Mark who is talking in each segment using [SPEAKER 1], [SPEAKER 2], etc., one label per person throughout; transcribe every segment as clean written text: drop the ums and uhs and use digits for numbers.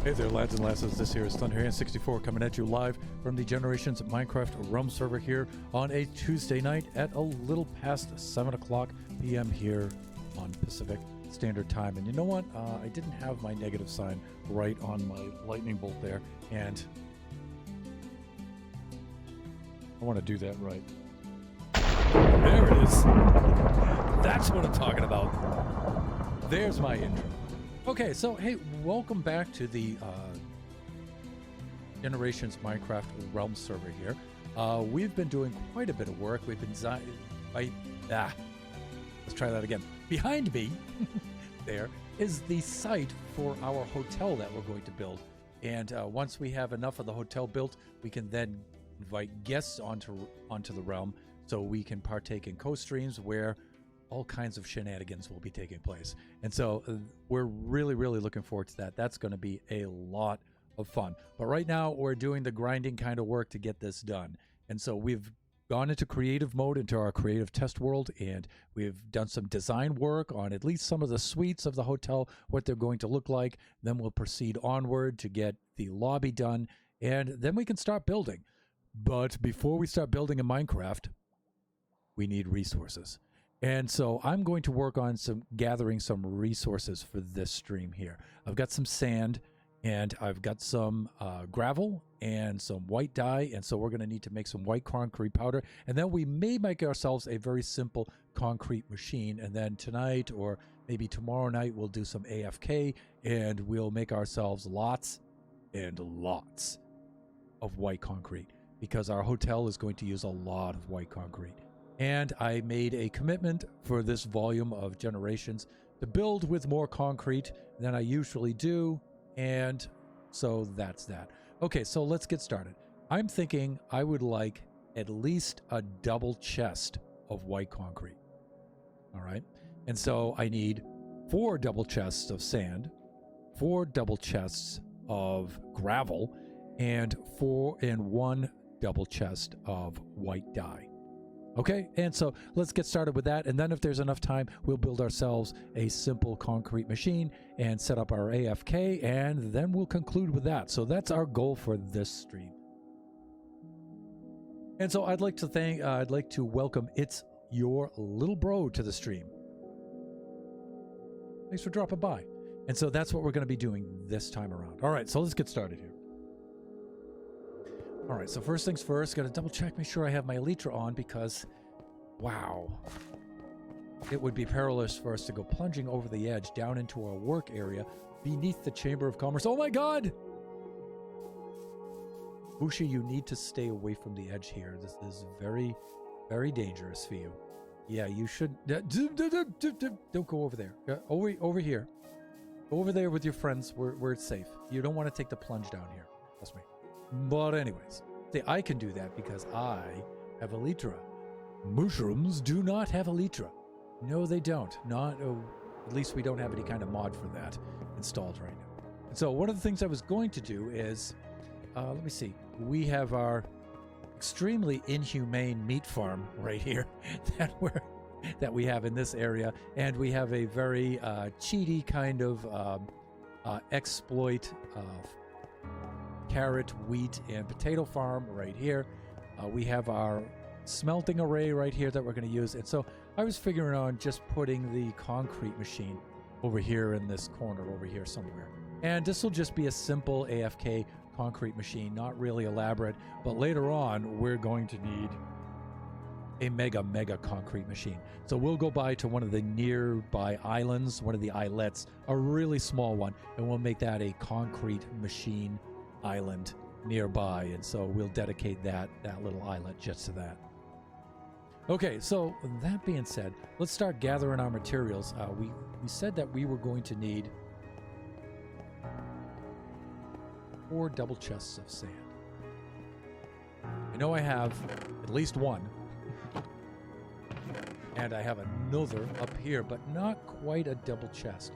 [SPEAKER 1] Hey there, lads and lasses. This here is Thunderhand64 coming at you live from the Generations Minecraft Realm server here on a Tuesday night at a little past 7 o'clock p.m. here on Pacific Standard Time. And you know what? I didn't have my negative sign right on my lightning bolt there, and I want to do that right. There it is. That's what I'm talking about. There's my intro. Okay, so hey, welcome back to the Generations Minecraft Realm server here. We've been doing quite a bit of work. We've been let's try that again. Behind me, there is the site for our hotel that we're going to build. And once we have enough of the hotel built, we can then invite guests onto the realm so we can partake in co-streams where all kinds of shenanigans will be taking place. And so we're really looking forward to that. That's going to be a lot of fun. But right now we're doing the grinding kind of work to get this done. And so we've gone into creative mode, into our creative test world, and we've done some design work on at least some of the suites of the hotel, what they're going to look like. Then we'll proceed onward to get the lobby done, and then we can start building. But before we start building in Minecraft, we need resources. And so I'm going to work on gathering some resources for this stream here. I've got some sand, and I've got some gravel and some white dye, and so we're going to need to make some white concrete powder. And then we may make ourselves a very simple concrete machine, and then tonight or maybe tomorrow night we'll do some AFK, and we'll make ourselves lots and lots of white concrete, because our hotel is going to use a lot of white concrete. And I made a commitment for this volume of Generations to build with more concrete than I usually do, and so that's that. Okay, so let's get started. I'm thinking I would like at least a double chest of white concrete. All right, and so I need 4 double chests of sand, 4 double chests of gravel, and 1 double chest of white dye. Okay, and so let's get started with that, and then if there's enough time, we'll build ourselves a simple concrete machine and set up our AFK, and then we'll conclude with that. So that's our goal for this stream. And so I'd like to welcome It's Your Little Bro to the stream. Thanks for dropping by. And so that's what we're going to be doing this time around. All right, so let's get started here. All right, so first things first, got to double check, make sure I have my elytra on, because, wow, it would be perilous for us to go plunging over the edge down into our work area beneath the Chamber of Commerce. Oh my God! Bushi, you need to stay away from the edge here. This is very, very dangerous for you. Yeah, you should. Don't go over there. Over here. Over there with your friends where it's safe. You don't want to take the plunge down here. Trust me. But anyways, see, I can do that because I have elytra. Mushrooms do not have elytra. No, they don't. At least we don't have any kind of mod for that installed right now. And so one of the things I was going to do is, let me see. We have our extremely inhumane meat farm right here that we have in this area, and we have a very cheaty kind of exploit carrot, wheat, and potato farm right here. We have our smelting array right here that we're going to use. And so I was figuring on just putting the concrete machine over here in this corner over here somewhere. And this will just be a simple AFK concrete machine, not really elaborate. But later on, we're going to need a mega concrete machine. So we'll go by to one of the nearby islands, one of the islets, a really small one, and we'll make that a concrete machine island nearby, and so we'll dedicate that little islet just to that. Okay, so that being said, let's start gathering our materials. We said that we were going to need 4 double chests of sand. I know I have at least 1, and I have another up here, but not quite a double chest.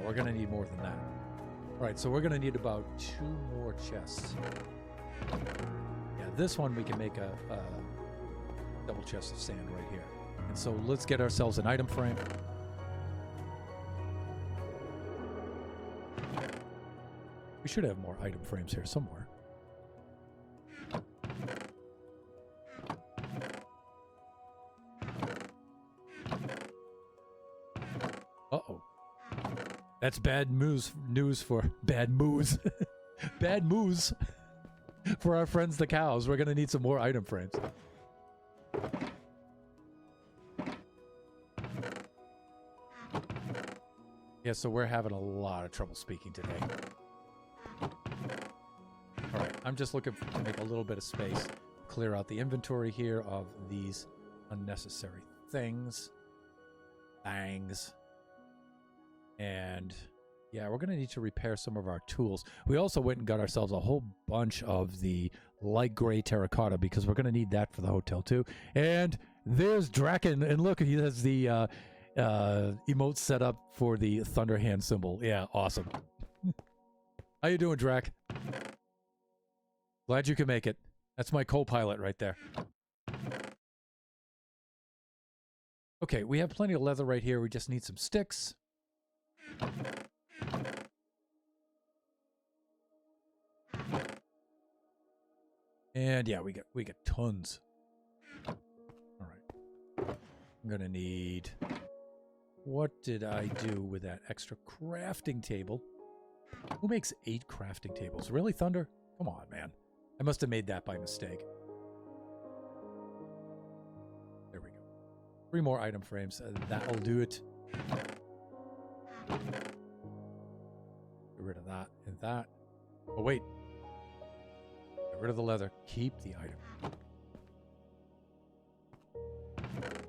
[SPEAKER 1] We're going to need more than that. All right, so we're going to need about 2 more chests. Yeah, this one we can make a double chest of sand right here. And so let's get ourselves an item frame. We should have more item frames here somewhere. Uh-oh. That's bad news for bad moves. Bad moves for our friends the cows. We're going to need some more item frames. Yeah, so we're having a lot of trouble speaking today. All right, I'm just looking to make a little bit of space. Clear out the inventory here of these unnecessary things. Bangs. And yeah, we're going to need to repair some of our tools. We also went and got ourselves a whole bunch of the light gray terracotta because we're going to need that for the hotel too. And there's Draken. And look, he has the emote set up for the thunder hand symbol. Yeah, awesome. How you doing, Drac? Glad you can make it. That's my co-pilot right there. Okay, we have plenty of leather right here. We just need some sticks. And yeah, we got tons. All right. I'm gonna need. What did I do with that extra crafting table? Who makes 8 crafting tables? Really, Thunder? Come on, man. I must have made that by mistake. There we go. 3 more item frames. That'll do it. Get rid of that and that. Oh, wait. Get rid of the leather. Keep the item.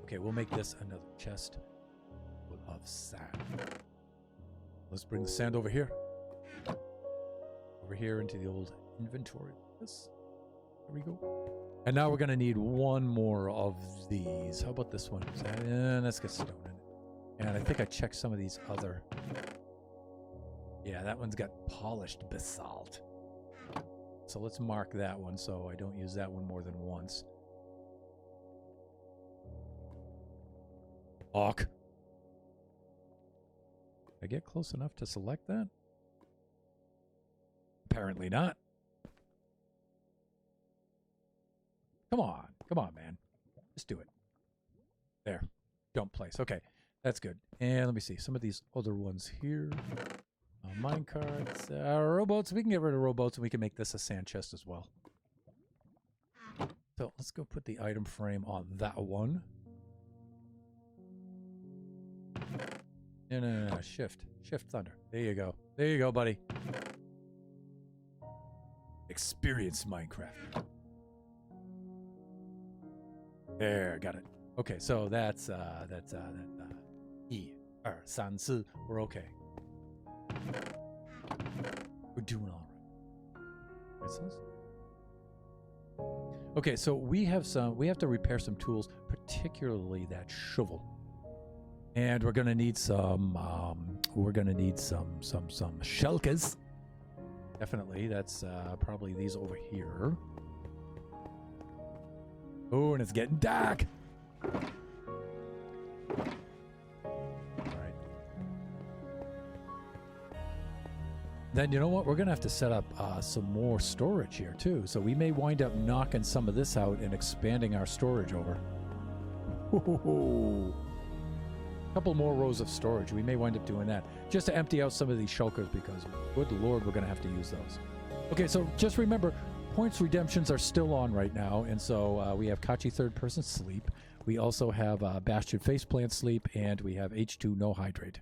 [SPEAKER 1] Okay, we'll make this another chest of sand. Let's bring the sand over here. Over here into the old inventory. This. There we go. And now we're going to need 1 more of these. How about this one? Let's get stone in it. And I think I checked some of these other. Yeah, that one's got polished basalt. So let's mark that one so I don't use that one more than once. Hawk. Did I get close enough to select that? Apparently not. Come on, man. Just do it. There. Jump place. Okay, that's good. And let me see some of these other ones here. Minecarts, rowboats. We can get rid of rowboats and we can make this a sand chest as well. So let's go put the item frame on that one. No. Shift, Thunder. There you go. There you go, buddy. Experience Minecraft. There, got it. Okay, so that's E, R, San, Si. We're okay. We're doing all right. Okay, so we have to repair some tools, particularly that shovel. And we're gonna need some shulkers. Definitely, that's probably these over here. Oh, and it's getting dark. Then you know what? We're going to have to set up some more storage here too. So we may wind up knocking some of this out and expanding our storage over. A couple more rows of storage. We may wind up doing that just to empty out some of these shulkers because, good Lord, we're going to have to use those. Okay, so just remember, points redemptions are still on right now. And so we have Kachi third person sleep. We also have Bastion faceplant sleep, and we have H2 no hydrate.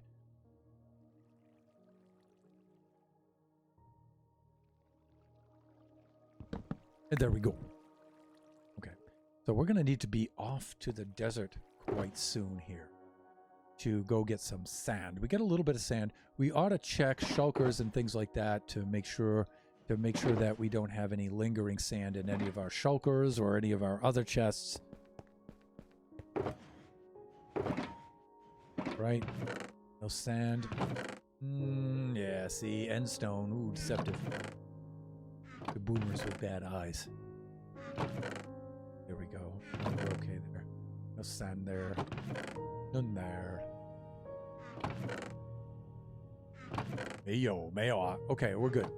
[SPEAKER 1] And there we go. Okay. So we're going to need to be off to the desert quite soon here to go get some sand. We get a little bit of sand. We ought to check shulkers and things like that to make sure that we don't have any lingering sand in any of our shulkers or any of our other chests. Right? No sand. Yeah, see, end stone. Ooh, deceptive. The boomers with bad eyes. There we go. We're okay there. No sand there. None there. Mayo. Okay, we're good.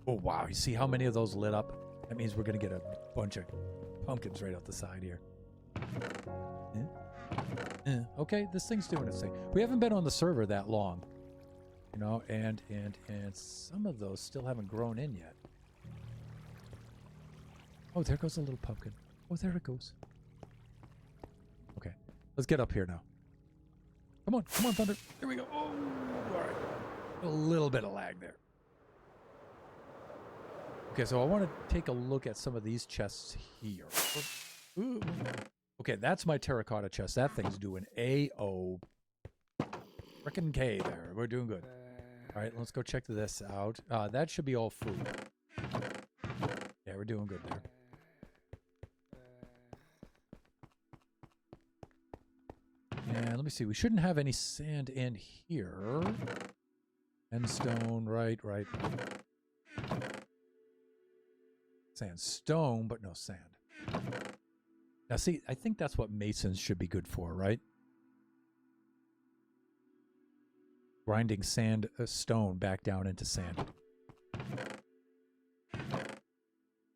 [SPEAKER 1] Oh, wow. You see how many of those lit up? That means we're going to get a bunch of pumpkins right out the side here. Okay, this thing's doing its thing. We haven't been on the server that long. You know, and some of those still haven't grown in yet. Oh, there goes a little pumpkin. Oh, there it goes. Okay, let's get up here now. Come on, Thunder. There we go. Oh, all right. A little bit of lag there. Okay, so I want to take a look at some of these chests here. Ooh. Okay, that's my terracotta chest. That thing's doing A-O. Frickin' K there. We're doing good. All right, let's go check this out. That should be all food. Yeah, we're doing good there. And let me see. We shouldn't have any sand in here. And stone, right. Sandstone, but no sand. Now, see, I think that's what masons should be good for, right? Grinding stone back down into sand.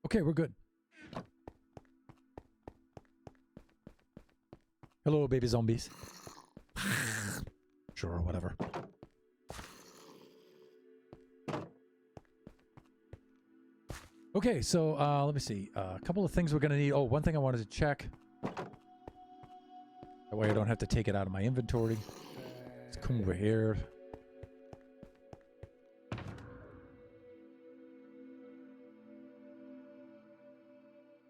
[SPEAKER 1] Okay, we're good. Hello, baby zombies. Sure, whatever. Okay, so let me see. A couple of things we're going to need. Oh, one thing I wanted to check. That way I don't have to take it out of my inventory. Let's come over here.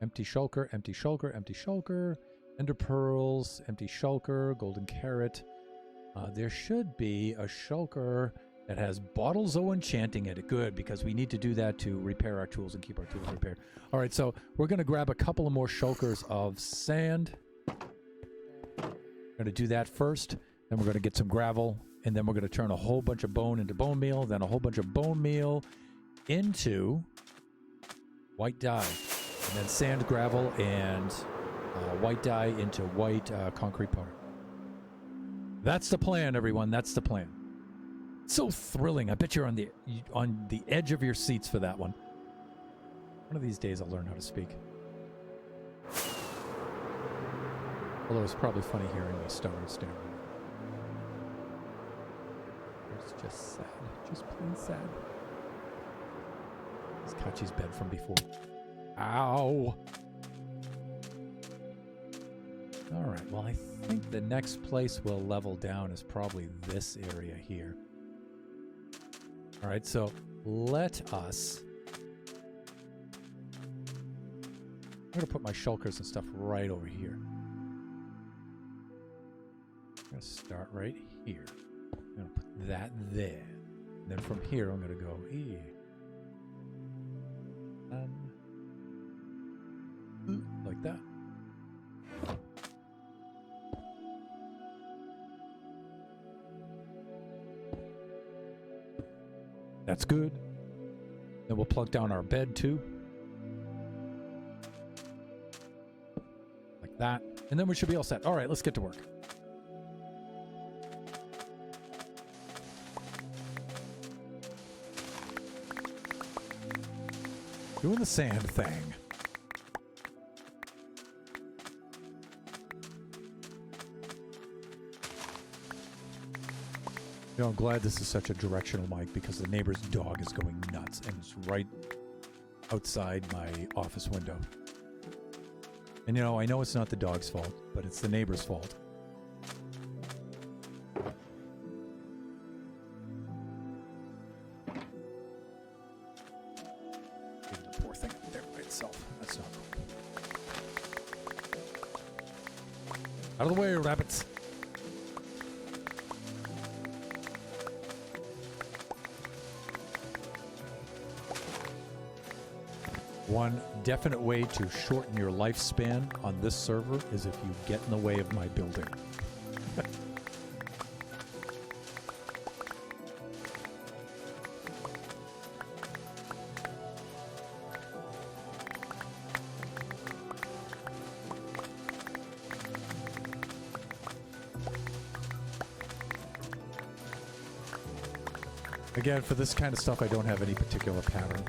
[SPEAKER 1] Empty shulker, empty shulker, empty shulker. Ender pearls, empty shulker, golden carrot. There should be a shulker that has bottles of enchanting in it. Good, because we need to do that to repair our tools and keep our tools repaired. All right, so we're going to grab a couple of more shulkers of sand. We're going to do that first. Then we're going to get some gravel. And then we're going to turn a whole bunch of bone into bone meal. Then a whole bunch of bone meal into white dye. And then sand, gravel, and white dye into white concrete powder. That's the plan, everyone. That's the plan. So thrilling. I bet you're on the edge of your seats for that one. One of these days I'll learn how to speak. Although it's probably funny hearing me stutter and stammer. It's just sad. Just plain sad. It's Kachi's bed from before. Ow! Alright, well I think the next place we'll level down is probably this area here. Alright, so let us... I'm going to put my shulkers and stuff right over here. I'm going to start right here. I'm going to put that there. And then from here I'm going to go here. Like that. That's good. Then we'll plunk down our bed too. Like that. And then we should be all set. All right, let's get to work. Doing the sand thing. You know, I'm glad this is such a directional mic because the neighbor's dog is going nuts and it's right outside my office window. And you know, I know it's not the dog's fault, but it's the neighbor's fault. Leave the poor thing up there by itself. That's not cool. Out of the way, rabbits. One definite way to shorten your lifespan on this server is if you get in the way of my building. Again, for this kind of stuff, I don't have any particular pattern.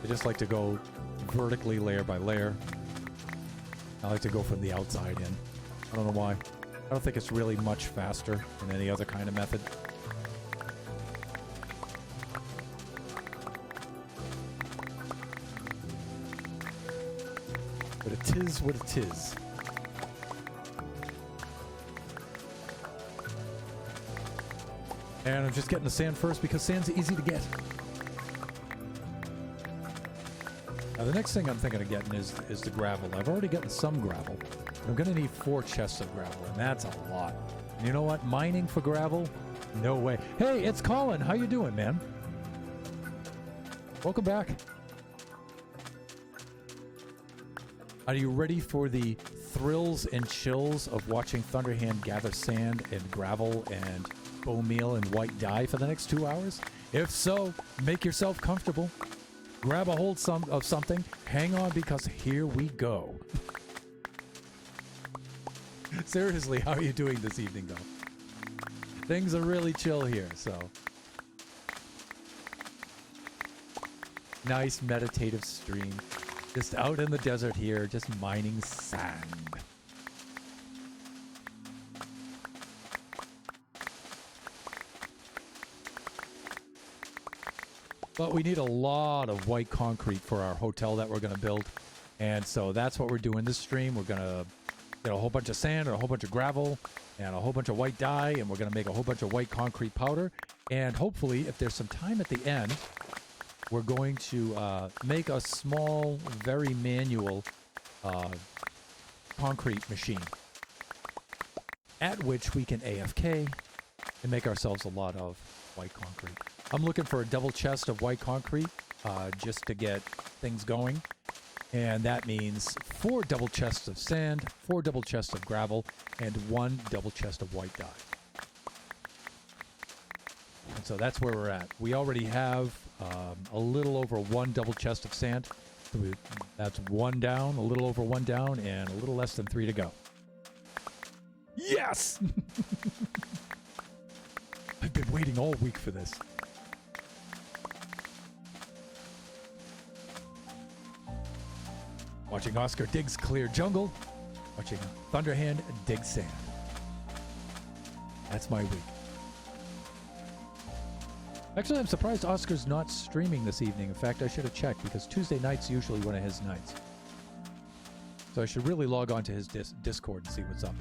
[SPEAKER 1] I just like to go vertically layer by layer. I like to go from the outside in. I don't know why. I don't think it's really much faster than any other kind of method. But it is what it is. And I'm just getting the sand first because sand's easy to get. Now the next thing I'm thinking of getting is the gravel. I've already gotten some gravel. I'm going to need 4 chests of gravel, and that's a lot. And you know what? Mining for gravel? No way. Hey, it's Colin. How you doing, man? Welcome back. Are you ready for the thrills and chills of watching Thunderhand gather sand and gravel and bone meal and white dye for the next 2 hours? If so, make yourself comfortable. Grab a hold of something. Hang on, because here we go. Seriously, how are you doing this evening, though? Things are really chill here, so. Nice meditative stream. Just out in the desert here, just mining sand. But we need a lot of white concrete for our hotel that we're going to build. And so that's what we're doing this stream. We're going to get a whole bunch of sand and a whole bunch of gravel and a whole bunch of white dye. And we're going to make a whole bunch of white concrete powder. And hopefully, if there's some time at the end, we're going to make a small, very manual concrete machine. At which we can AFK and make ourselves a lot of white concrete. I'm looking for a double chest of white concrete just to get things going. And that means 4 double chests of sand, 4 double chests of gravel, and 1 double chest of white dye. And so that's where we're at. We already have a little over 1 double chest of sand. So that's 1 down, a little over 1 down, and a little less than 3 to go. Yes! I've been waiting all week for this. Watching Oscar digs clear jungle. Watching Thunderhand dig sand. That's my week. Actually, I'm surprised Oscar's not streaming this evening. In fact, I should have checked because Tuesday night's usually one of his nights. So I should really log on to his Discord and see what's up.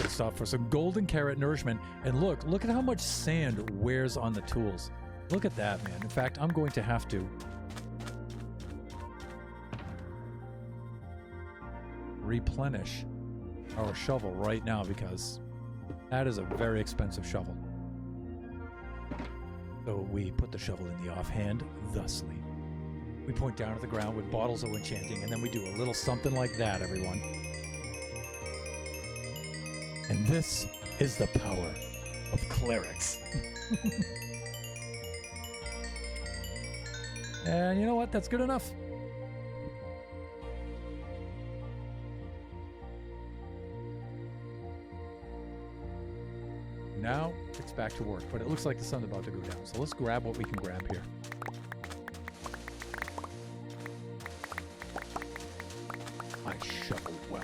[SPEAKER 1] Stop for some golden carrot nourishment. And look at how much sand wears on the tools. Look at that, man. In fact, I'm going to have to replenish our shovel right now because that is a very expensive shovel. So we put the shovel in the offhand thusly. We point down at the ground with bottles of enchanting, and then we do a little something like that, everyone. And this is the power of clerics. And you know what? That's good enough. Now it's back to work, but it looks like the sun's about to go down. So let's grab what we can grab here. I shoveled well.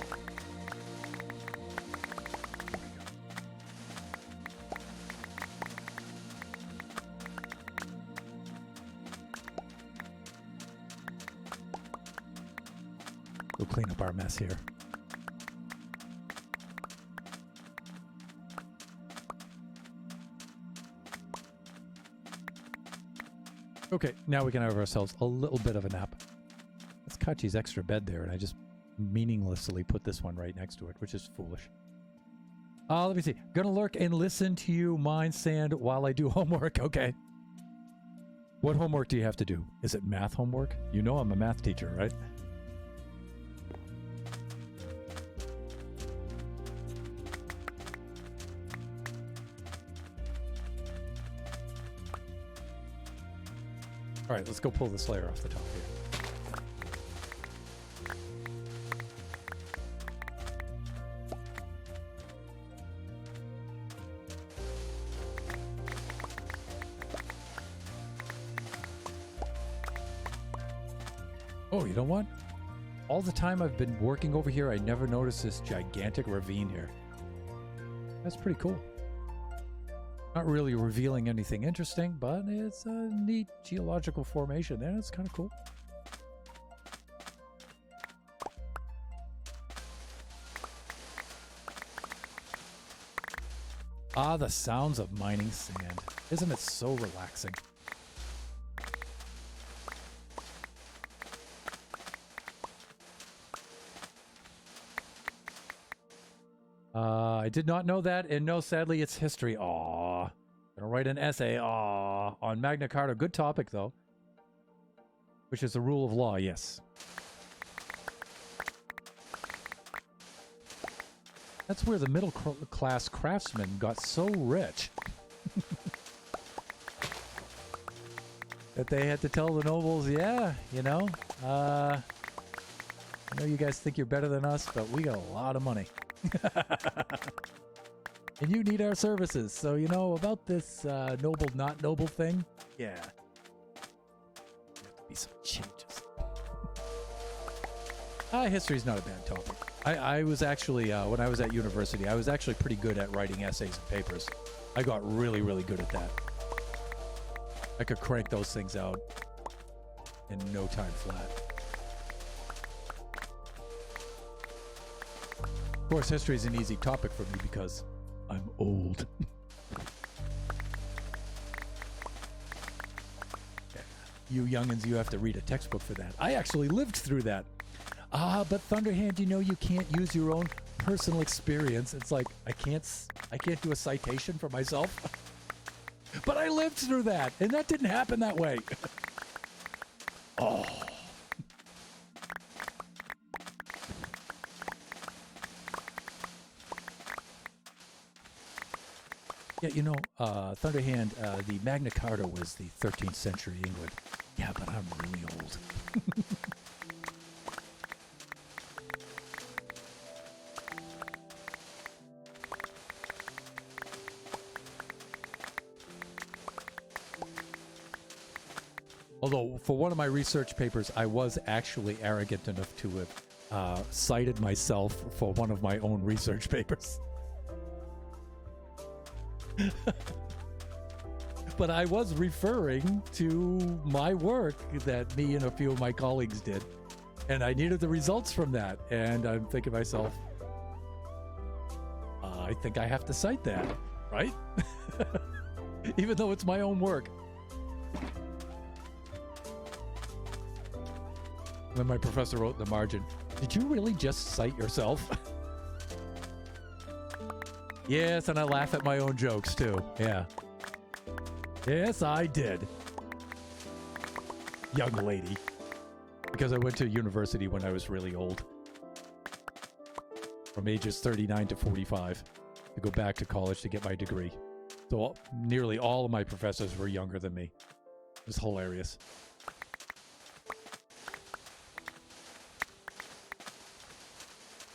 [SPEAKER 1] We'll clean up our mess here. Okay, now we can have ourselves a little bit of a nap. That's Kachi's extra bed there, and I just meaninglessly put this one right next to it, which is foolish. Let me see. Gonna lurk and listen to you mine sand while I do homework. Okay. What homework do you have to do? Is it math homework? You know I'm a math teacher, right? All right, let's go pull the Slayer off the top here. Oh, you know what? All the time I've been working over here, I never noticed this gigantic ravine here. That's pretty cool. Not really revealing anything interesting, but it's a neat geological formation there. It's kind of cool. Ah, the sounds of mining sand. Isn't it so relaxing? I did not know that, and no, sadly, it's history. Aww. Gonna write an essay, aww, on Magna Carta. Good topic, though. Which is the rule of law, yes. That's where the middle-class craftsmen got so rich that they had to tell the nobles, yeah, you know, I know you guys think you're better than us, but we got a lot of money. And you need our services. So, you know, about this noble, not noble thing, yeah. There have to be some changes. History's not a bad topic. I was actually, when I was at university, I was actually pretty good at writing essays and papers. I got really, really good at that. I could crank those things out in no time flat. Of course, history is an easy topic for me because I'm old. You youngins, you have to read a textbook for that. I actually lived through that. But Thunderhand, you know you can't use your own personal experience. It's like I can't do a citation for myself. But I lived through that, and that didn't happen that way. Oh. Yeah, you know, Thunderhand, the Magna Carta was the 13th century England. Yeah, but I'm really old. Although, for one of my research papers, I was actually arrogant enough to have cited myself for one of my own research papers. But I was referring to my work that me and a few of my colleagues did. And I needed the results from that. And I'm thinking to myself, I think I have to cite that, right? Even though it's my own work. Then my professor wrote in the margin, "Did you really just cite yourself?" Yes, and I laugh at my own jokes too. Yeah. Yes, I did. Young lady. Because I went to university when I was really old. From ages 39 to 45. To go back to college to get my degree. So nearly all of my professors were younger than me. It was hilarious.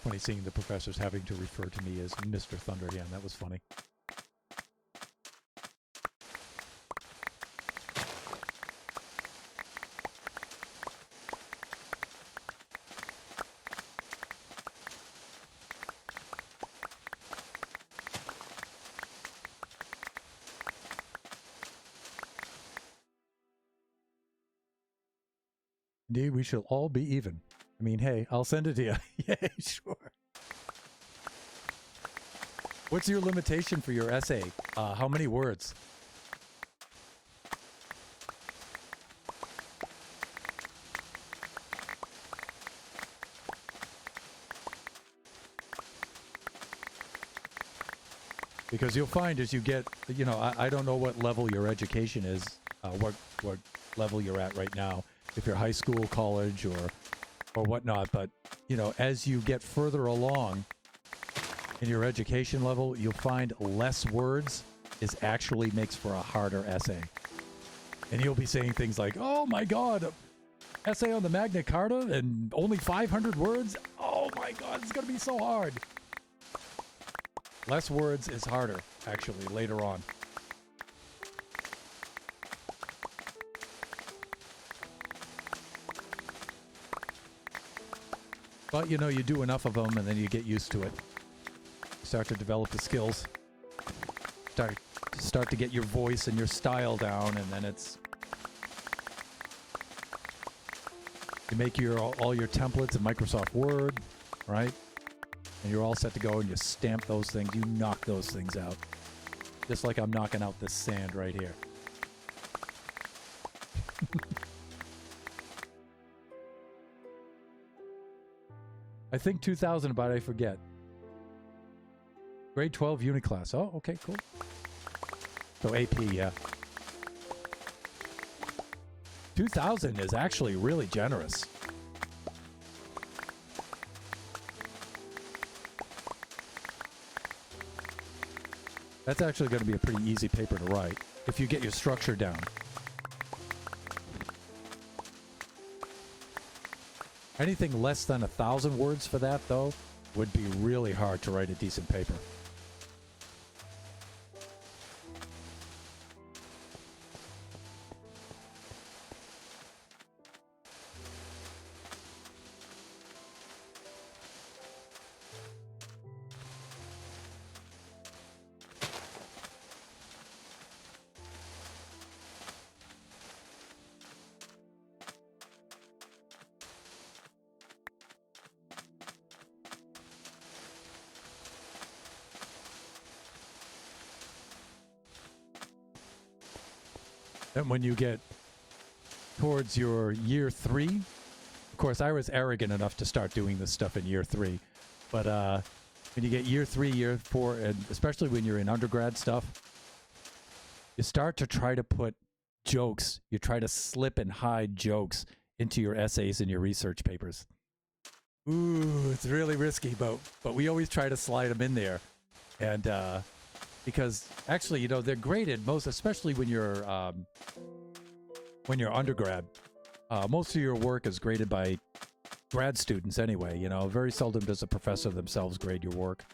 [SPEAKER 1] Funny seeing the professors having to refer to me as Mr. Thunderhand. That was funny. Indeed, we shall all be even. I mean, hey, I'll send it to you. Yeah, sure. What's your limitation for your essay? How many words? Because you'll find as you get, you know, I don't know what level your education is, what level you're at right now. If you're high school, college, or whatnot, but you know, as you get further along in your education level, you'll find less words is actually makes for a harder essay. And you'll be saying things like, oh my God, essay on the Magna Carta and only 500 words? Oh my God, it's going to be so hard. Less words is harder, actually, later on. But, you know, you do enough of them and then you get used to it. You start to develop the skills. Start to get your voice and your style down, and then it's... You make all your templates in Microsoft Word, right? And you're all set to go, and you stamp those things. You knock those things out. Just like I'm knocking out this sand right here. I think 2000, but I forget. Grade 12 unit class. Oh, okay, cool. So AP, yeah. 2000 is actually really generous. That's actually going to be a pretty easy paper to write if you get your structure down. Anything less than 1,000 words for that, though, would be really hard to write a decent paper. And when you get towards your year 3, of course, I was arrogant enough to start doing this stuff in year 3. But when you get year 3, year 4, and especially when you're in undergrad stuff, you start to try to put jokes. You try to slip and hide jokes into your essays and your research papers. Ooh, it's really risky, but we always try to slide them in there. And because actually, you know, they're graded most, especially when you're undergrad. Most of your work is graded by grad students anyway. You know, very seldom does a professor themselves grade your work.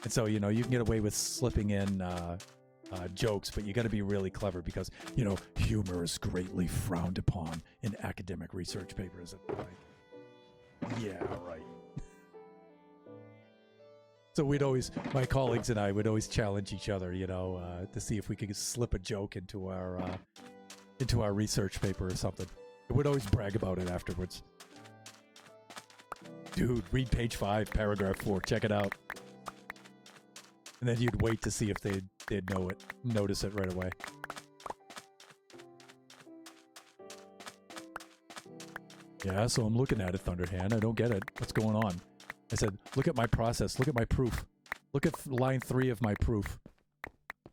[SPEAKER 1] And so, you know, you can get away with slipping in jokes, but you got to be really clever because, you know, humor is greatly frowned upon in academic research papers. Like, yeah, right. So we'd always, my colleagues and I would always challenge each other, you know, to see if we could slip a joke into our research paper or something. We'd always brag about it afterwards. Dude, read page 5, paragraph 4, check it out. And then you'd wait to see if they'd notice it right away. Yeah, so I'm looking at it, Thunderhand. I don't get it. What's going on? I said, look at my process. Look at my proof. Look at line 3 of my proof.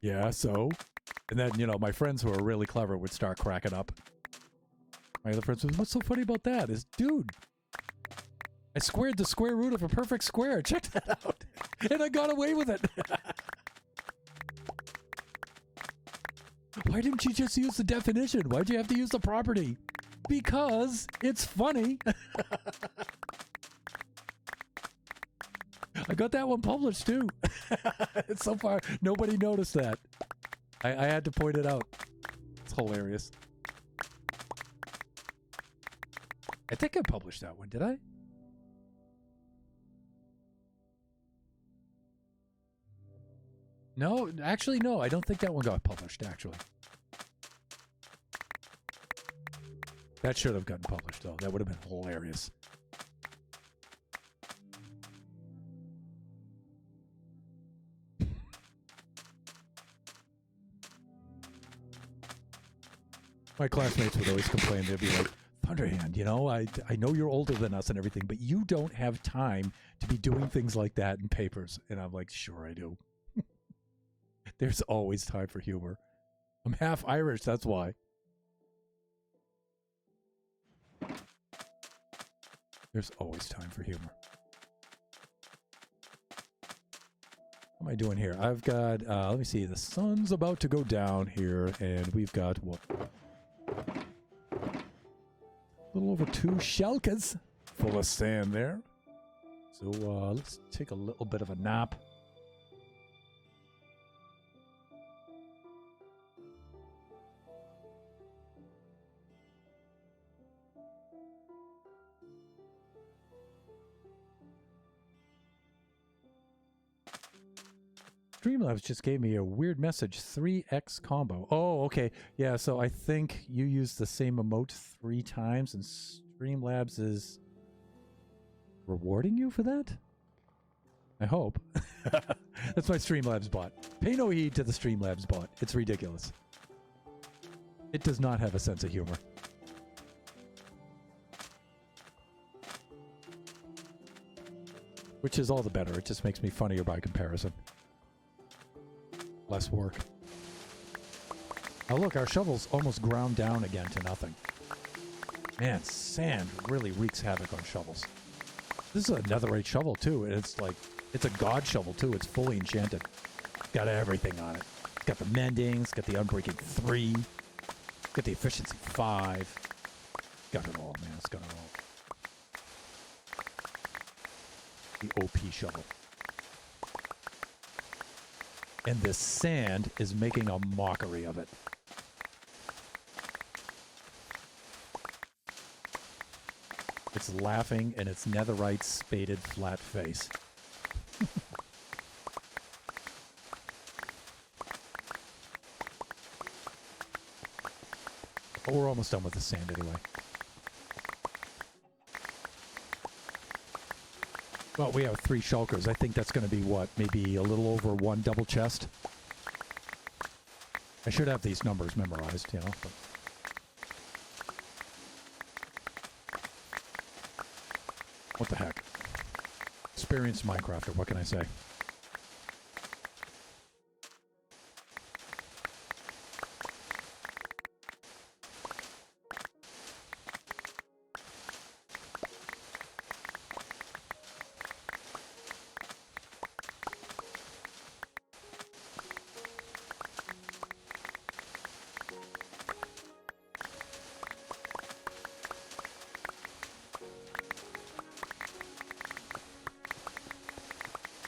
[SPEAKER 1] Yeah, so? And then, you know, my friends who are really clever would start cracking up. My other friends would, what's so funny about that? Is, dude, I squared the square root of a perfect square. Check that out. And I got away with it. Why didn't you just use the definition? Why'd you have to use the property? Because it's funny. I got that one published too. So far, nobody noticed that. I had to point it out. It's hilarious. I think I published that one, did I? No, actually, no. I don't think that one got published, actually. That should have gotten published, though. That would have been hilarious. My classmates would always complain. They'd be like, Thunderhand, you know, I know you're older than us and everything, but you don't have time to be doing things like that in papers. And I'm like, sure I do. There's always time for humor. I'm half Irish, that's why. There's always time for humor. What am I doing here? I've got, let me see, the sun's about to go down here, and we've got what? A little over 2 shelkers full of sand there. So let's take a little bit of a nap. Streamlabs just gave me a weird message, 3x combo. Oh, okay. Yeah, so I think you used the same emote 3 times, and Streamlabs is rewarding you for that? I hope. That's my Streamlabs bot. Pay no heed to the Streamlabs bot. It's ridiculous. It does not have a sense of humor. Which is all the better. It just makes me funnier by comparison. Less work. Oh, look, our shovel's almost ground down again to nothing. Man, sand really wreaks havoc on shovels. This is a netherite shovel, too, and it's like, it's a god shovel, too. It's fully enchanted. Got everything on it. It's got the mending, it's got the unbreaking 3, it's got the efficiency 5. Got it all, man. It's got it all. The OP shovel. And this sand is making a mockery of it. It's laughing in its netherite spaded flat face. But we're almost done with the sand anyway. Well, we have 3 shulkers. I think that's going to be what? Maybe a little over 1 double chest? I should have these numbers memorized, you know. But what the heck? Experienced Minecrafter, what can I say?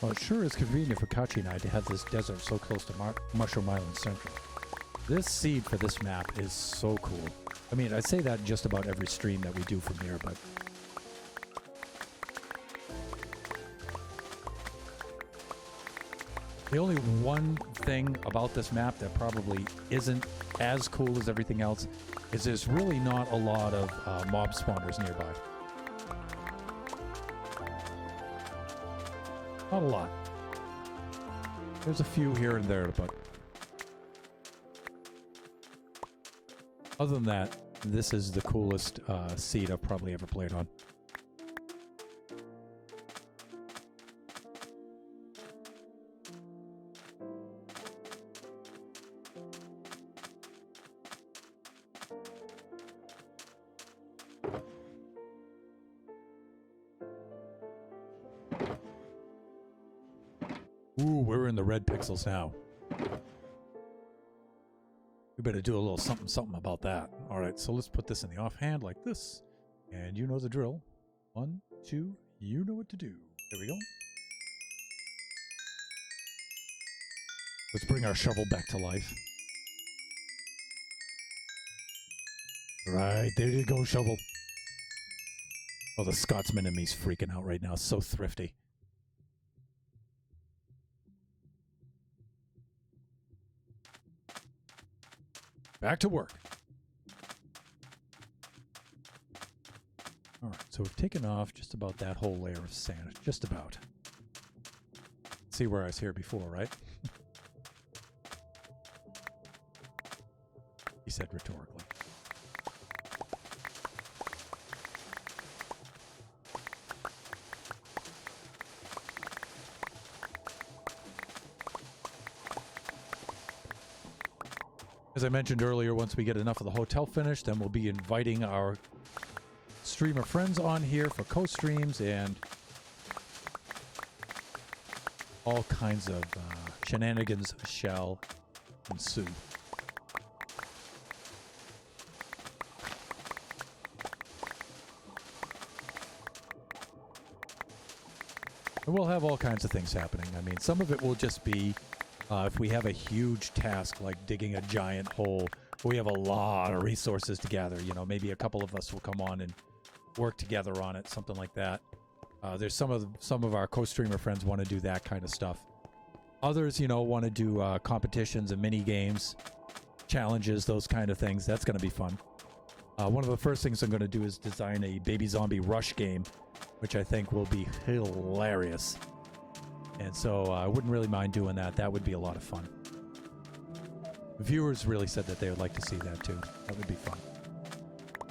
[SPEAKER 1] Well, it sure is convenient for Kachi and I to have this desert so close to Mushroom Island Central. This seed for this map is so cool. I mean, I say that just about every stream that we do from here, but the only one thing about this map that probably isn't as cool as everything else is there's really not a lot of mob spawners nearby. Not a lot. There's a few here and there, but other than that, this is the coolest seed I've probably ever played on. Ooh, we're in the red pixels now. We better do a little something something about that. All right, so let's put this in the offhand like this. And you know the drill. 1, 2, you know what to do. There we go. Let's bring our shovel back to life. Right, there you go, shovel. Oh, the Scotsman in me's freaking out right now. So thrifty. Back to work. All right, so we've taken off just about that whole layer of sand. Just about. See where I was here before, right? He said rhetorically. As I mentioned earlier, once we get enough of the hotel finished, then we'll be inviting our streamer friends on here for co-streams and all kinds of shenanigans shall ensue. And we'll have all kinds of things happening. I mean, some of it will just be if we have a huge task like digging a giant hole, we have a lot of resources to gather. You know, maybe a couple of us will come on and work together on it, something like that. There's some of our co-streamer friends want to do that kind of stuff. Others, you know, want to do competitions and mini games, challenges, those kind of things. That's going to be fun. One of the first things I'm going to do is design a baby zombie rush game, which I think will be hilarious. And so I wouldn't really mind doing that. That would be a lot of fun. Viewers really said that they would like to see that too. That would be fun.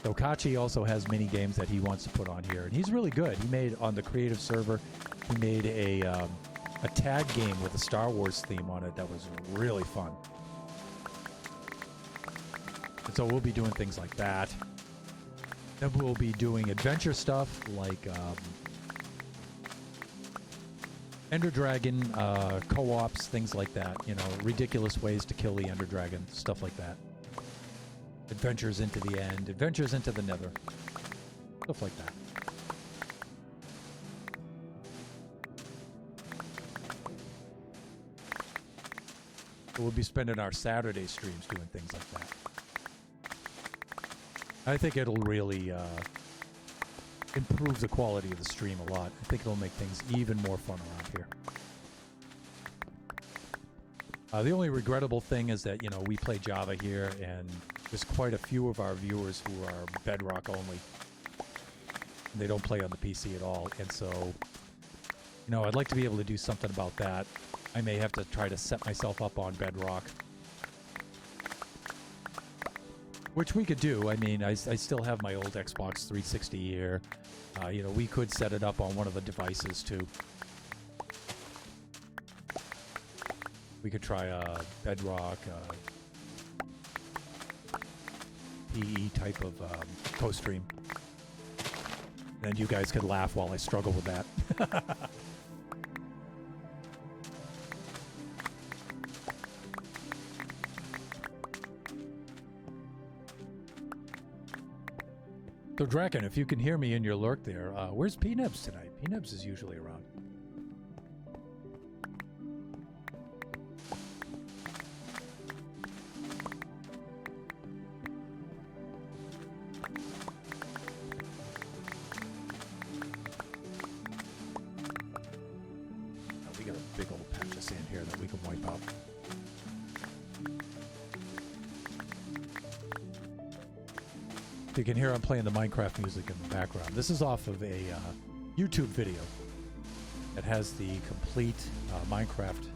[SPEAKER 1] So Kachi also has mini games that he wants to put on here, and he's really good. He made on the creative server, he made a tag game with a Star Wars theme on it that was really fun. And so we'll be doing things like that. Then we'll be doing adventure stuff like Ender Dragon co-ops, things like that. You know, ridiculous ways to kill the Ender Dragon, stuff like that. Adventures into the end, adventures into the nether, stuff like that. So we'll be spending our Saturday streams doing things like that. I think it'll really improve the quality of the stream a lot. I think it'll make things even more fun around here. The only regrettable thing is that, you know, we play Java here, and there's quite a few of our viewers who are Bedrock only. They don't play on the PC at all, and so, you know, I'd like to be able to do something about that. I may have to try to set myself up on Bedrock, which we could do. I mean, I still have my old Xbox 360 here. You know, we could set it up on one of the devices too. We could try a Bedrock, PE type of co-stream. And you guys could laugh while I struggle with that. So Draken, if you can hear me in your lurk there, where's P-Nebs tonight? P-Nebs is usually around. Oh, we got a big old patch of sand here that we can wipe out. You can hear I'm playing the Minecraft music in the background. This is off of a YouTube video that has the complete Minecraft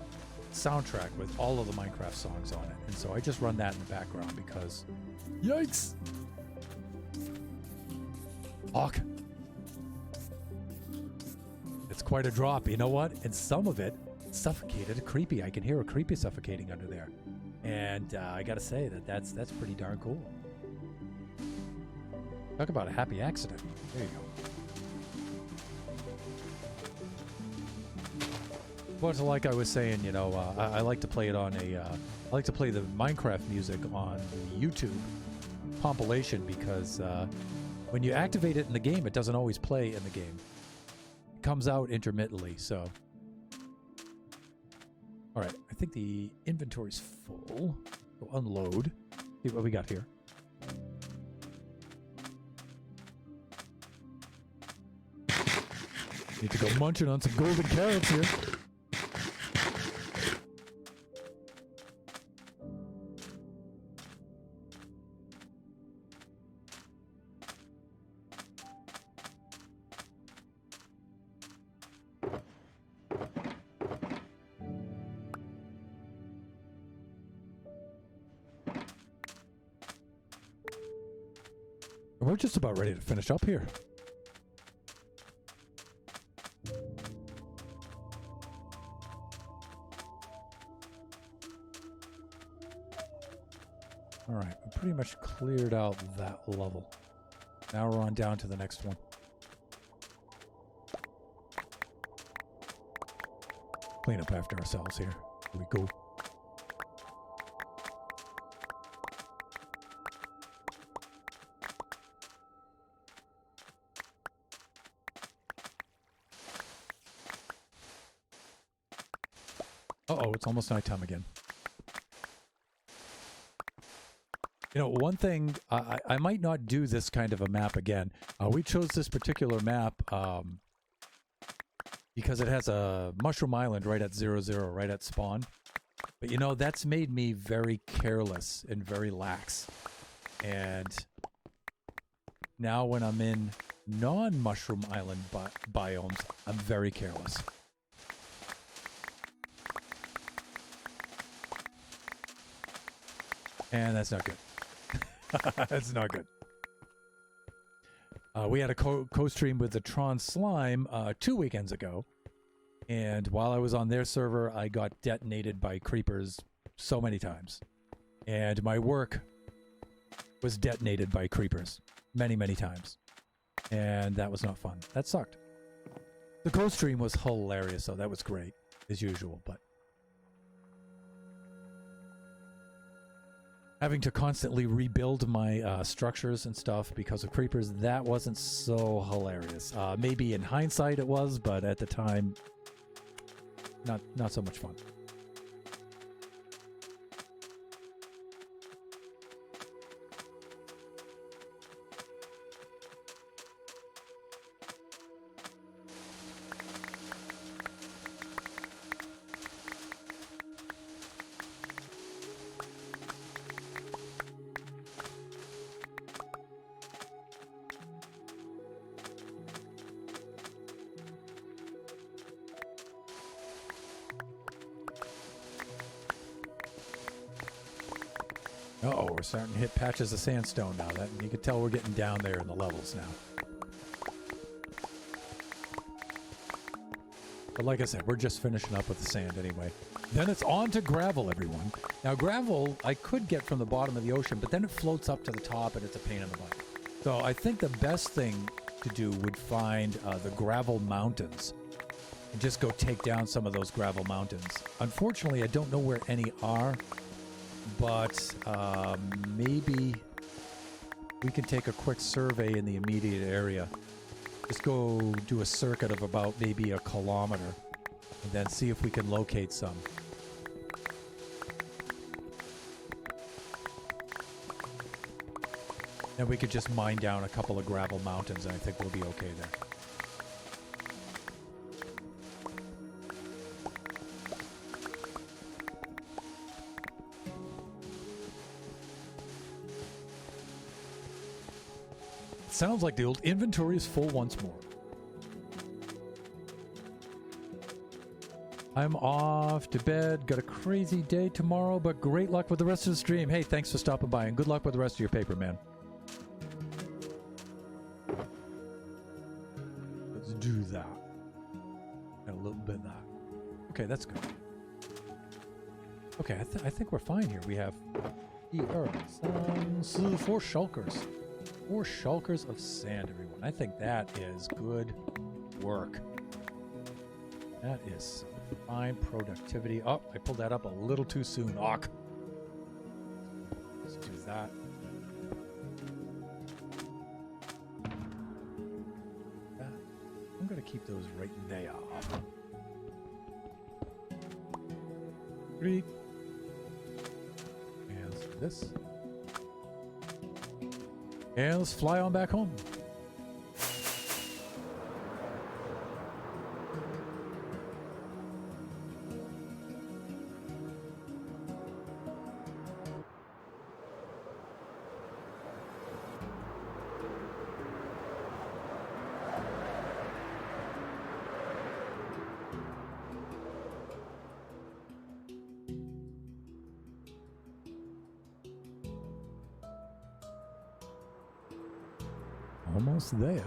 [SPEAKER 1] soundtrack with all of the Minecraft songs on it. And so I just run that in the background because, yikes! Hawk. It's quite a drop, you know what? And some of it suffocated, creepy. I can hear a creepy suffocating under there. And I gotta say that's pretty darn cool. Talk about a happy accident. There you go. But like I was saying, you know, I like to play it on a. I like to play the Minecraft music on the YouTube compilation because when you activate it in the game, it doesn't always play in the game. It comes out intermittently. So, all right, I think the inventory's full. Go unload. See what we got here. Need to go munching on some golden carrots here. We're just about ready to finish up here. All right, we pretty much cleared out that level. Now we're on down to the next one. Clean up after ourselves here. Here we go. Uh-oh, it's almost nighttime again. You know, one thing, I might not do this kind of a map again. We chose this particular map because it has a mushroom island right at 0, 0, right at spawn. But you know, that's made me very careless and very lax. And now when I'm in non-mushroom island biomes, I'm very careless. And that's not good. That's not good. We had a co-stream with the Tron Slime 2 weekends ago. And while I was on their server, I got detonated by creepers so many times. And my work was detonated by creepers many, many times. And that was not fun. That sucked. The co-stream was hilarious, though. That was great, as usual, but having to constantly rebuild my structures and stuff because of creepers, that wasn't so hilarious. Maybe in hindsight it was, but at the time, not so much fun. Uh-oh, we're starting to hit patches of sandstone now. That you can tell we're getting down there in the levels now. But like I said, we're just finishing up with the sand anyway. Then it's on to gravel, everyone. Now gravel, I could get from the bottom of the ocean, but then it floats up to the top and it's a pain in the butt. So I think the best thing to do would find the gravel mountains and just go take down some of those gravel mountains. Unfortunately, I don't know where any are. But maybe we can take a quick survey in the immediate area. Just go do a circuit of about maybe a kilometer and then see if we can locate some. And we could just mine down a couple of gravel mountains and I think we'll be okay there. Sounds like the old inventory is full once more. I'm off to bed. Got a crazy day tomorrow, but great luck with the rest of the stream. Hey, thanks for stopping by, and good luck with the rest of your paper, man. Let's do that. And a little bit of that. Okay, that's good. Okay, I think we're fine here. We have four shulkers. 4 shulkers of sand, everyone. I think that is good work. That is fine productivity. Oh, I pulled that up a little too soon. Let's do that. I'm going to keep those right there. 3. And let's do this. And let's fly on back home. Almost there.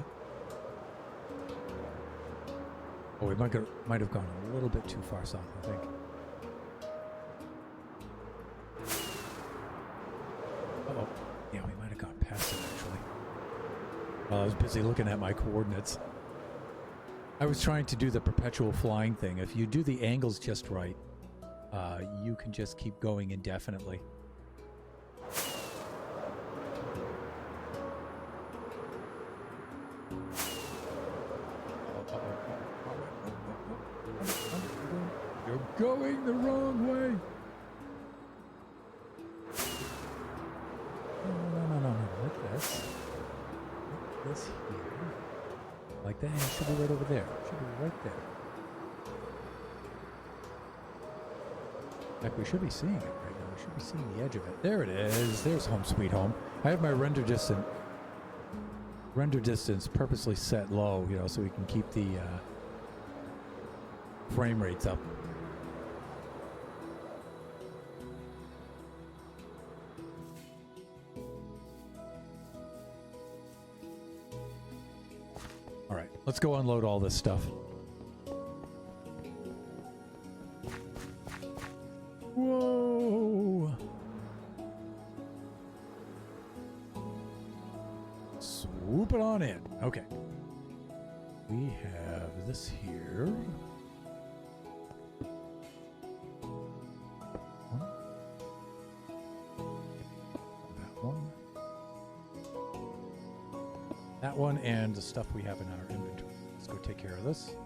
[SPEAKER 1] Oh, we might have gone a little bit too far south, I think. Uh-oh. Yeah, we might have gone past it, actually. I was busy looking at my coordinates. I was trying to do the perpetual flying thing. If you do the angles just right, you can just keep going indefinitely. going the wrong way. No. Like this. Like this here. Like that. It should be right over there. It should be right there. In fact, we should be seeing it right now. We should be seeing the edge of it. There it is. There's home sweet home. I have my render distance purposely set low, you know, so we can keep the frame rates up. All right, let's go unload all this stuff. Whoa! Swoop it on in. Okay. We have this here. That one. That one and the stuff we have in our inventory. Let's go take care of this.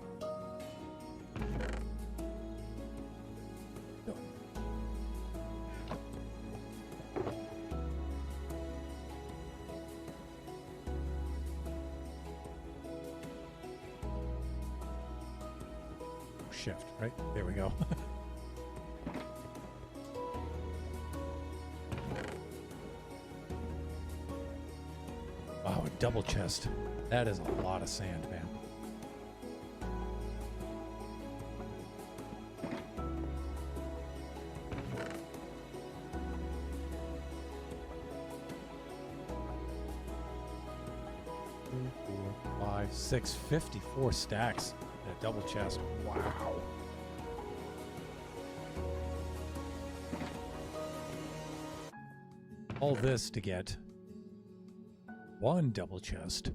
[SPEAKER 1] Shift, right? There we go. Wow, a double chest. That is a lot of sand, man. Three, 4, 5, 6, 54 stacks. A double chest. Wow. All this to get one double chest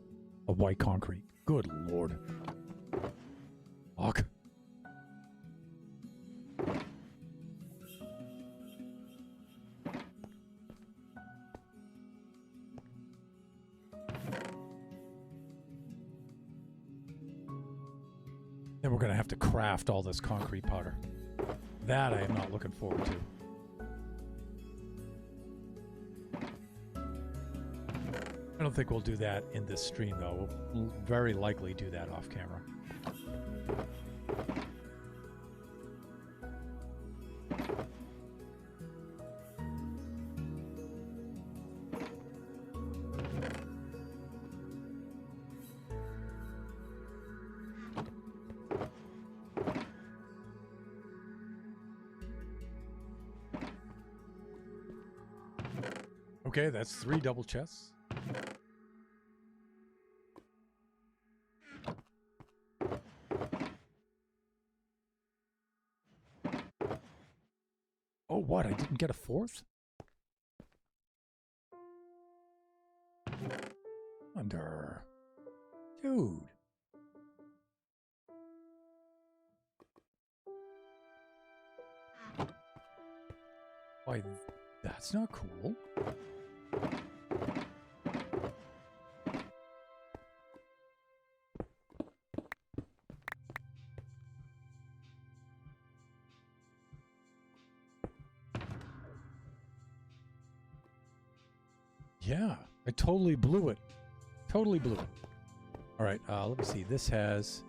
[SPEAKER 1] of white concrete. Good Lord. Fuck. Then we're going to have to craft all this concrete powder. That I am not looking forward to. I don't think we'll do that in this stream, though. We'll very likely do that off camera. Okay, that's 3 double chests. Oh, what? I didn't get a 4th? Under. Dude. Why, that's not cool. Yeah, I totally blew it. Totally blew it. All right, let me see. This has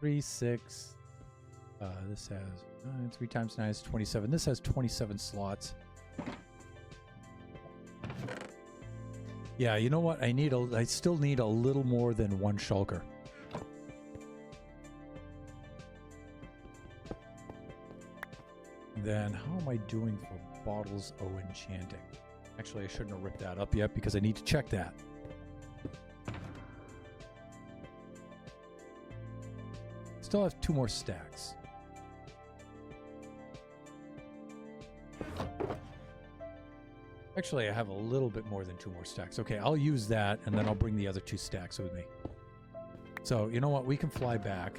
[SPEAKER 1] 3, 6. This has 3 times 9 is 27. This has 27 slots. Yeah, you know what? I still need a little more than 1 shulker. Then how am I doing for bottles O enchanting? Actually, I shouldn't have ripped that up yet because I need to check that. Still have 2 more stacks. Actually, I have a little bit more than 2 more stacks. Okay, I'll use that, and then I'll bring the other 2 stacks with me. So, you know what? We can fly back.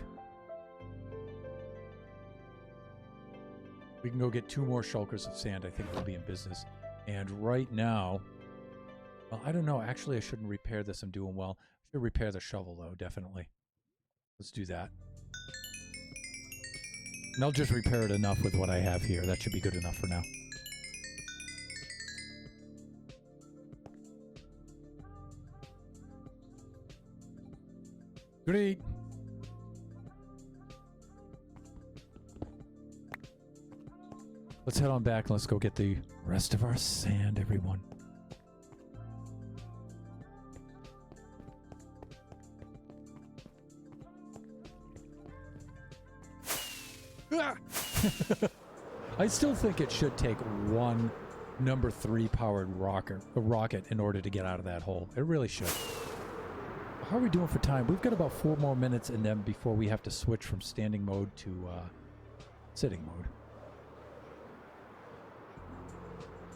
[SPEAKER 1] We can go get 2 more shulkers of sand. I think we'll be in business. And right now, well, I don't know. Actually, I shouldn't repair this. I'm doing well. I should repair the shovel, though, definitely. Let's do that. And I'll just repair it enough with what I have here. That should be good enough for now. Great. Let's head on back and let's go get the rest of our sand, everyone. I still think it should take one number 3 powered rocket in order to get out of that hole. It really should. How are we doing for time? We've got about 4 more minutes in them before we have to switch from standing mode to sitting mode.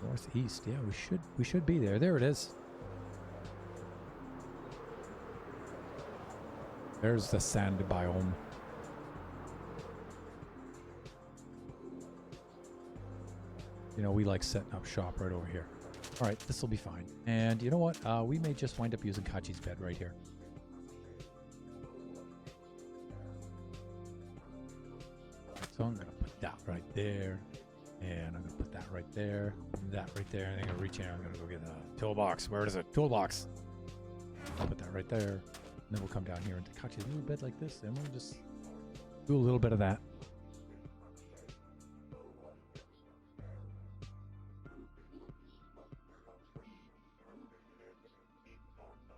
[SPEAKER 1] Northeast, yeah, we should be there. There it is. There's the sand biome. You know, we like setting up shop right over here. All right, this will be fine. And you know what? We may just wind up using Kachi's bed right here. So I'm going to put that right there. And I'm going to put that right there. That right there. And I'm going to reach in. I'm going to go get a toolbox. Where is it? Toolbox. I'll put that right there. And then we'll come down here into Kachi's little bed like this. And we'll just do a little bit of that.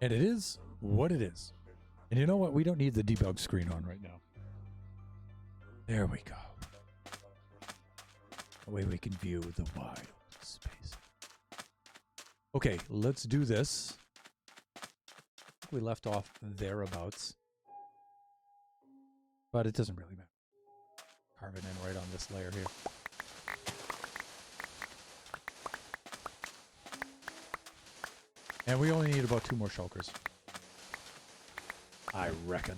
[SPEAKER 1] And it is what it is. And you know what? We don't need the debug screen on right now. There we go. That way we can view the wide space. Okay, let's do this. We left off thereabouts. But it doesn't really matter. Carve it in right on this layer here. And we only need about 2 more shulkers, I reckon.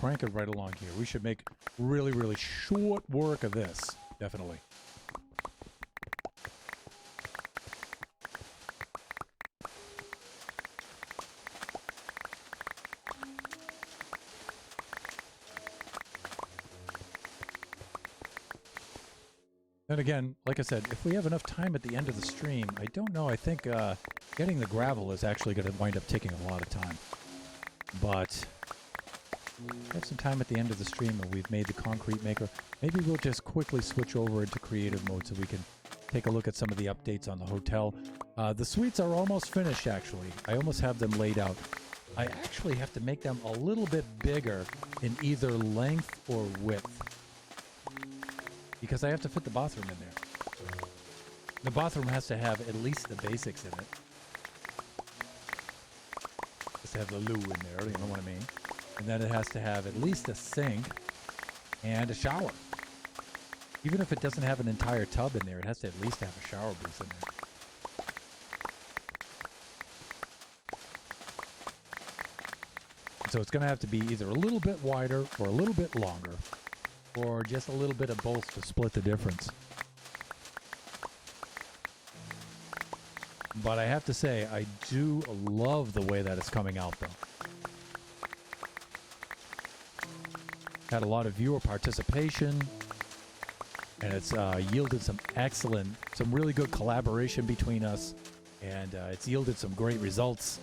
[SPEAKER 1] Crank it right along here. We should make really, really short work of this. Definitely. Then again, like I said, if we have enough time at the end of the stream, I don't know. I think getting the gravel is actually going to wind up taking a lot of time. But we have some time at the end of the stream and we've made the concrete maker. Maybe we'll just quickly switch over into creative mode so we can take a look at some of the updates on the hotel. The suites are almost finished, actually. I almost have them laid out. I actually have to make them a little bit bigger in either length or width, because I have to fit the bathroom in there. The bathroom has to have at least the basics in it. Just to have the loo in there, you know what I mean? And then it has to have at least a sink and a shower. Even if it doesn't have an entire tub in there, it has to at least have a shower booth in there. So it's going to have to be either a little bit wider or a little bit longer, or just a little bit of both to split the difference. But I have to say, I do love the way that it's coming out, though. Had a lot of viewer participation, and it's yielded some really good collaboration between us, and it's yielded some great results.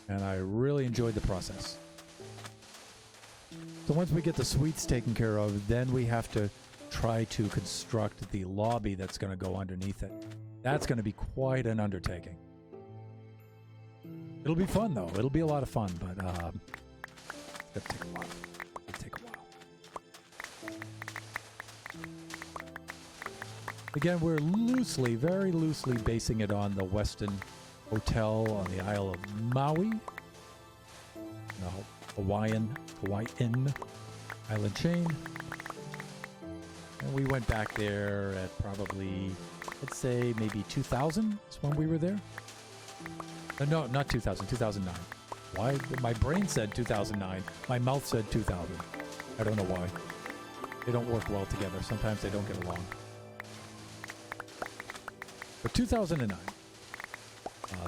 [SPEAKER 1] And I really enjoyed the process. So once we get the suites taken care of, then we have to try to construct the lobby that's going to go underneath it. That's going to be quite an undertaking. It'll be fun, though. It'll be a lot of fun, but it's going to take a while. It'll take a while. Again, we're loosely, very loosely basing it on the Westin Hotel on the Isle of Maui. No, Hawaiian island chain. And we went back there at probably, let's say, maybe 2000 is when we were there. No, not 2000, 2009. Why? My brain said 2009. My mouth said 2000. I don't know why. They don't work well together. Sometimes they don't get along. But 2009,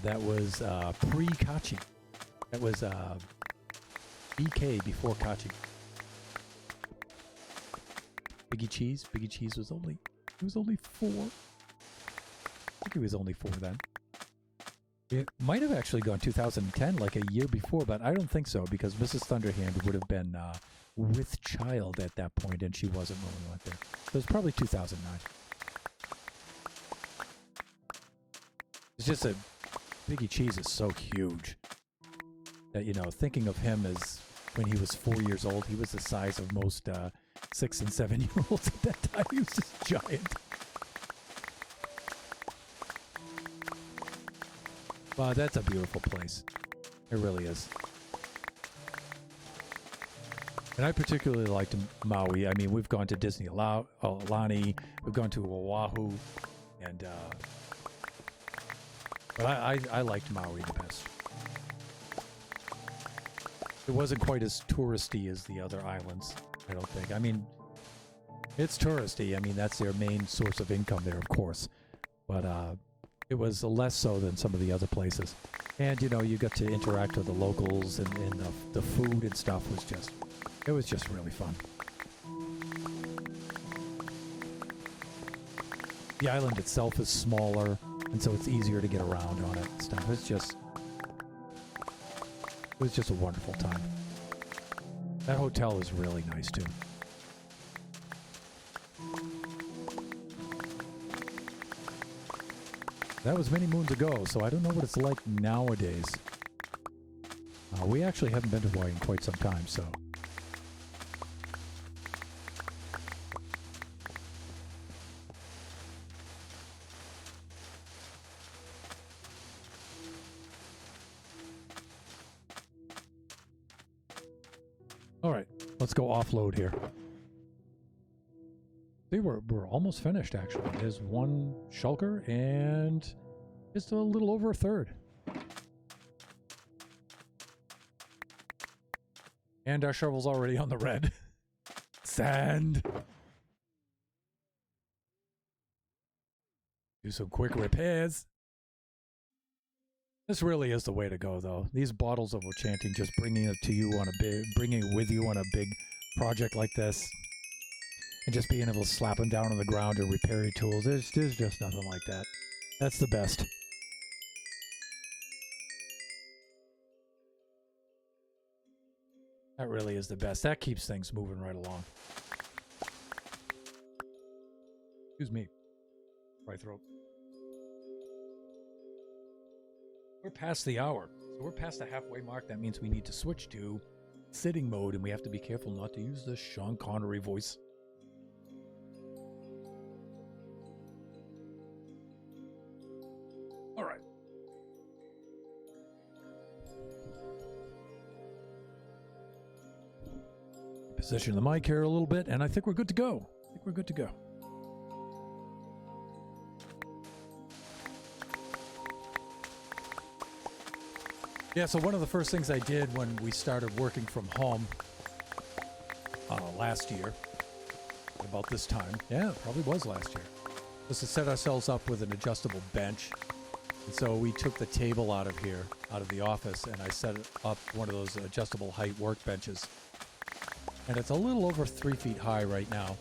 [SPEAKER 1] that was pre-Kachi. That was BK before Kachi. Biggie Cheese was only, he was only 4. I think he was only 4 then. It might have actually gone 2010, like a year before, but I don't think so, because Mrs. Thunderhand would have been with child at that point, and she wasn't when we went there. So it's probably 2009. It's just that Biggie Cheese is so huge that, you know, thinking of him as when he was 4 years old, he was the size of most 6 and 7 year olds at that time. He was just giant. Wow, that's a beautiful place. It really is. And I particularly liked Maui. I mean, we've gone to Disney Aulani, we've gone to Oahu, and but I liked Maui the best. It wasn't quite as touristy as the other islands, I don't think. I mean, it's touristy. I mean, that's their main source of income there, of course. But it was less so than some of the other places. And, you know, you got to interact with the locals, and the food and stuff was just, it was just really fun. The island itself is smaller, and so it's easier to get around on it and stuff. It was just a wonderful time. That hotel is really nice, too. That was many moons ago, so I don't know what it's like nowadays. We actually haven't been to Hawaii in quite some time, so... Alright, let's go offload here. See, we're almost finished, actually. There's one shulker and just a little over a third. And our shovel's already on the red. Sand. Do some quick repairs. This really is the way to go, though. These bottles of Ochanting, just bringing it to you on bringing it with you on a big project like this. And just being able to slap them down on the ground and repair your tools. There's just nothing like that. That's the best. That really is the best. That keeps things moving right along. Excuse me. Right throat. We're past the hour. So we're past the halfway mark. That means we need to switch to sitting mode, and we have to be careful not to use the Sean Connery voice. All right. Position the mic here a little bit, and I think we're good to go. Yeah, so one of the first things I did when we started working from home last year, about this time, yeah, it probably was last year, was to set ourselves up with an adjustable bench. And so we took the table out of here, out of the office, and I set up one of those adjustable height workbenches. And it's a little over 3 feet high right now.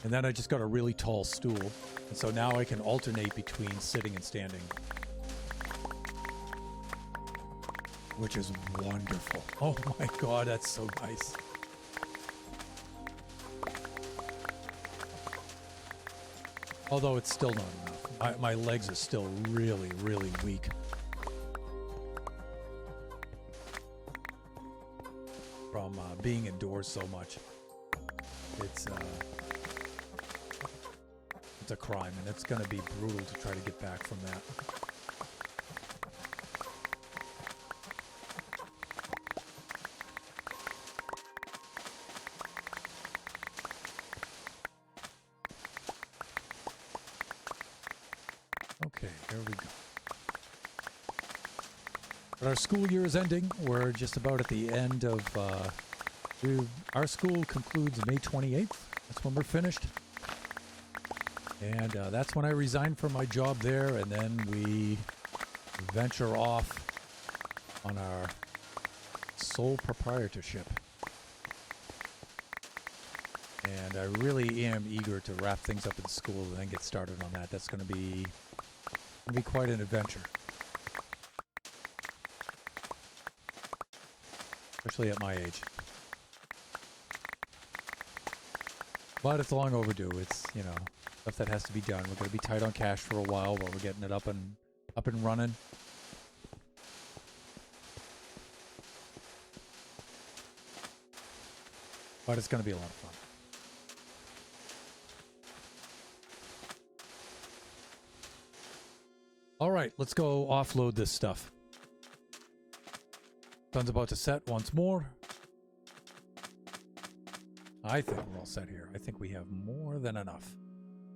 [SPEAKER 1] And then I just got a really tall stool. And so now I can alternate between sitting and standing. Which is wonderful. Oh my God, that's so nice. Although it's still not enough. My legs are still really, really weak. from being indoors so much. It's a crime, and it's going to be brutal to try to get back from that. Okay, here we go. But our school year is ending. We're just about at the end of... our school concludes May 28th. That's when we're finished. And that's when I resign from my job there, and then we venture off on our sole proprietorship. And I really am eager to wrap things up in school and then get started on that. That's going to be quite an adventure. Especially at my age. But it's long overdue. It's, you know, stuff that has to be done. We're going to be tight on cash for a while while we're getting it up and running. But it's going to be a lot of fun. All right, let's go offload this stuff. Sun's about to set once more. I think we're all set here. I think we have more than enough.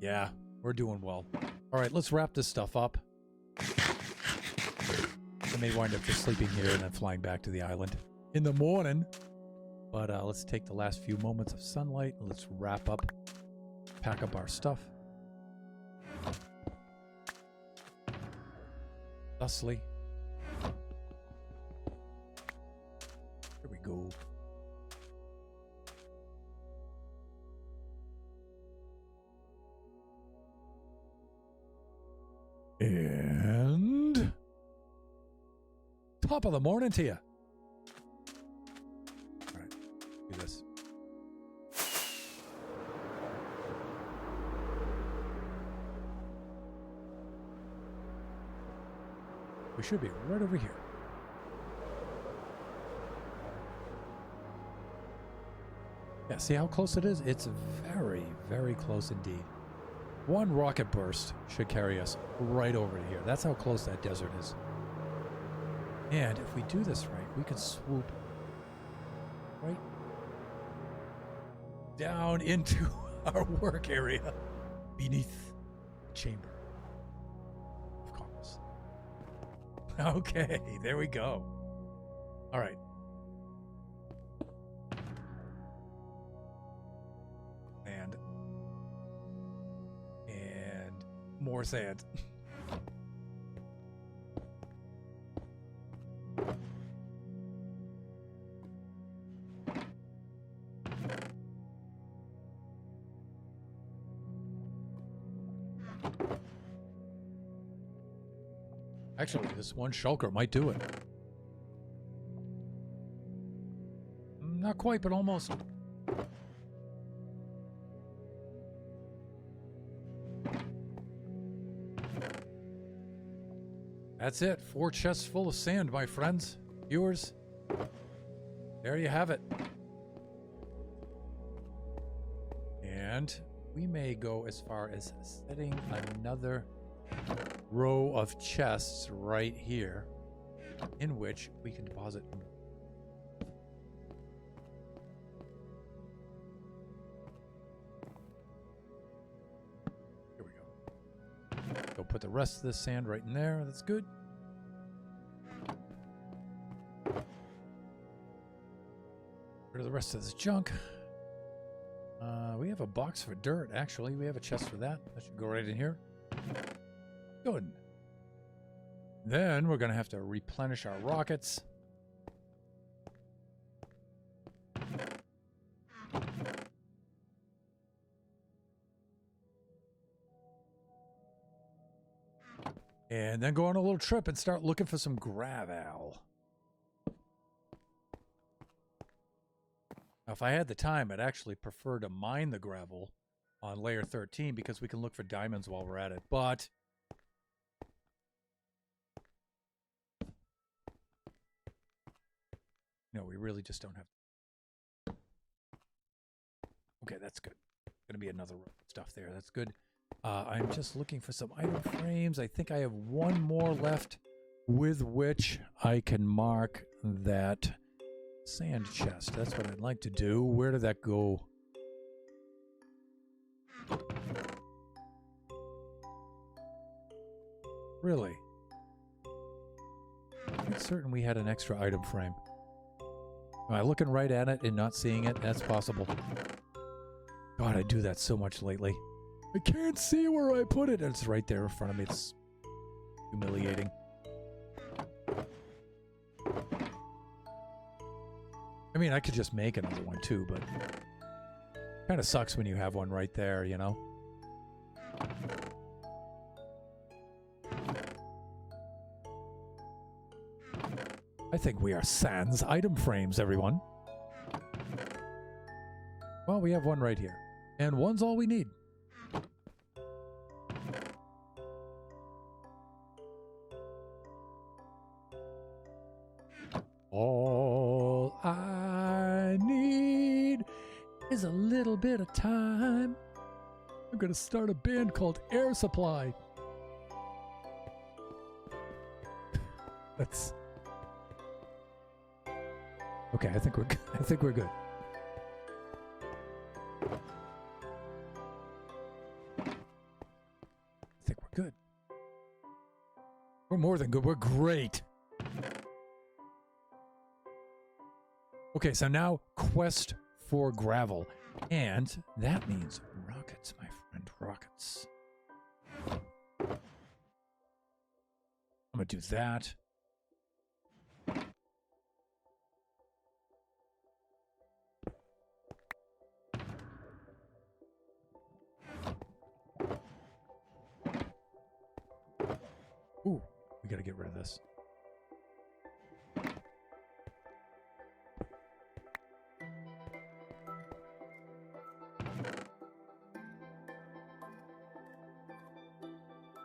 [SPEAKER 1] Yeah, we're doing well. All right, let's wrap this stuff up. I may wind up just sleeping here and then flying back to the island in the morning. But let's take the last few moments of sunlight. Let's wrap up, pack up our stuff. Thusly. Here we go. And top of the morning to you. All right, do this. We should be right over here. Yeah, see how close it is? It's very, very close indeed. One rocket burst should carry us right over to here. That's how close that desert is. And if we do this right, we can swoop right down into our work area beneath the chamber of commerce. Okay, there we go. All right. And more sand. Actually, this one shulker might do it. Not quite, but almost. That's it. 4 chests full of sand, my friends. Viewers. There you have it. And we may go as far as setting another row of chests right here in which we can deposit. Here we go. Go put the rest of this sand right in there. That's good. Rid of the rest of this junk. We have a box for dirt, actually. We have a chest for that. That should go right in here. Good. Then we're going to have to replenish our rockets. And then go on a little trip and start looking for some gravel. Now, if I had the time, I'd actually prefer to mine the gravel on layer 13 because we can look for diamonds while we're at it. But no, we really just don't have Okay, that's good. Gonna be another row of stuff there. That's good. I'm just looking for some item frames. I think I have one more left with which I can mark that sand chest. That's what I'd like to do. Where did that go? Really? I'm certain we had an extra item frame. Am I looking right at it and not seeing it? That's possible. God, I do that so much lately. I can't see where I put it. It's right there in front of me. It's humiliating. I mean, I could just make another one too, but kind of sucks when you have one right there, you know? I think we are sans item frames, everyone. Well, we have one right here. And one's all we need. All I need is a little bit of time. I'm going to start a band called Air Supply. That's... Okay, I think we're good. I think we're good. I think we're good. We're more than good. We're great. Okay, so now quest for gravel. And that means rockets, my friend. Rockets. I'm going to do that. Ooh, we got to get rid of this.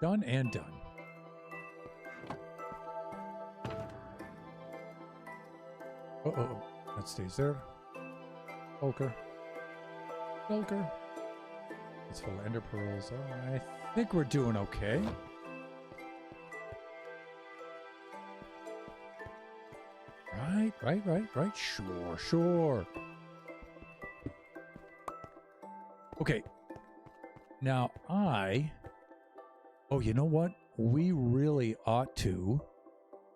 [SPEAKER 1] Done and done. Uh-oh. That stays there. Shulker. Shulker. It's full of ender pearls. Oh, I think we're doing okay. Right. Sure. Okay. Now oh, you know what? We really ought to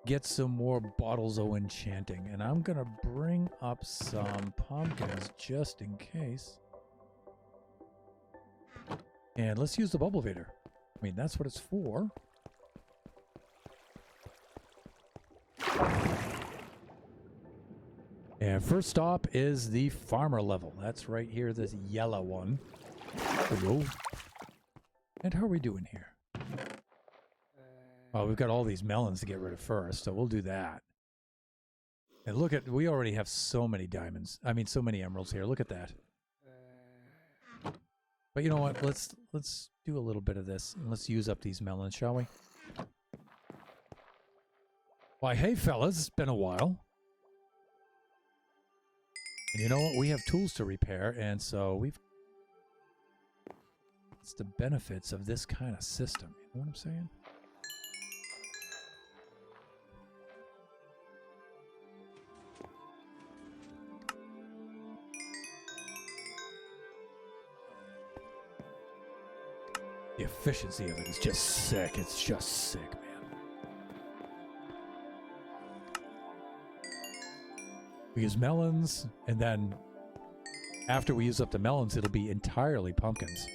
[SPEAKER 1] get some more bottles of enchanting. And I'm going to bring up some pumpkins just in case. And let's use the bubble vader. I mean, that's what it's for. And first stop is the farmer level. That's right here, this yellow one. There we go. And how are we doing here? Well, we've got all these melons to get rid of first, so we'll do that. And look at, we already have so many diamonds. I mean, so many emeralds here. Look at that. But you know what? Let's do a little bit of this. And let's use up these melons, shall we? Why, hey fellas, it's been a while. And you know what? We have tools to repair, and so we've... It's the benefits of this kind of system. You know what I'm saying? The efficiency of it is just sick. It's just sick, man. We use melons, and then after we use up the melons, it'll be entirely pumpkins.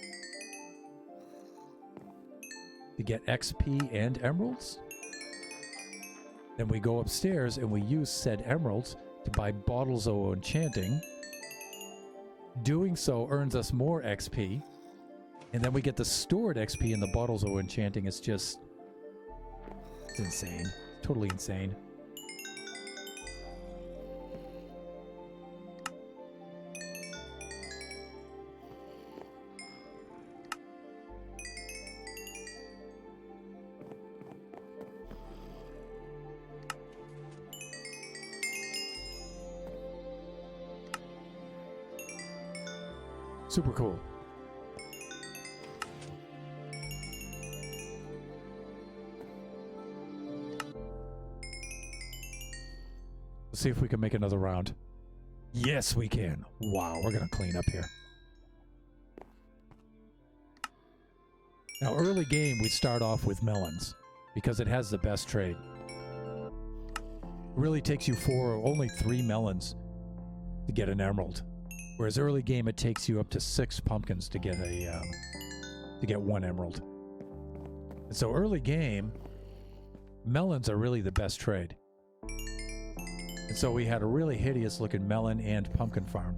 [SPEAKER 1] To get XP and emeralds. Then we go upstairs and we use said emeralds to buy bottles of enchanting. Doing so earns us more XP. And then we get the stored XP in the bottles of enchanting. It's just... It's insane. Totally insane. Super cool. Let's see if we can make another round. Yes, we can. Wow, we're going to clean up here. Now, early game, we start off with melons because it has the best trade. It really takes you only 3 melons to get an emerald. Whereas early game, it takes you up to 6 pumpkins to get a 1 emerald. And so early game, melons are really the best trade. And so we had a really hideous looking melon and pumpkin farm.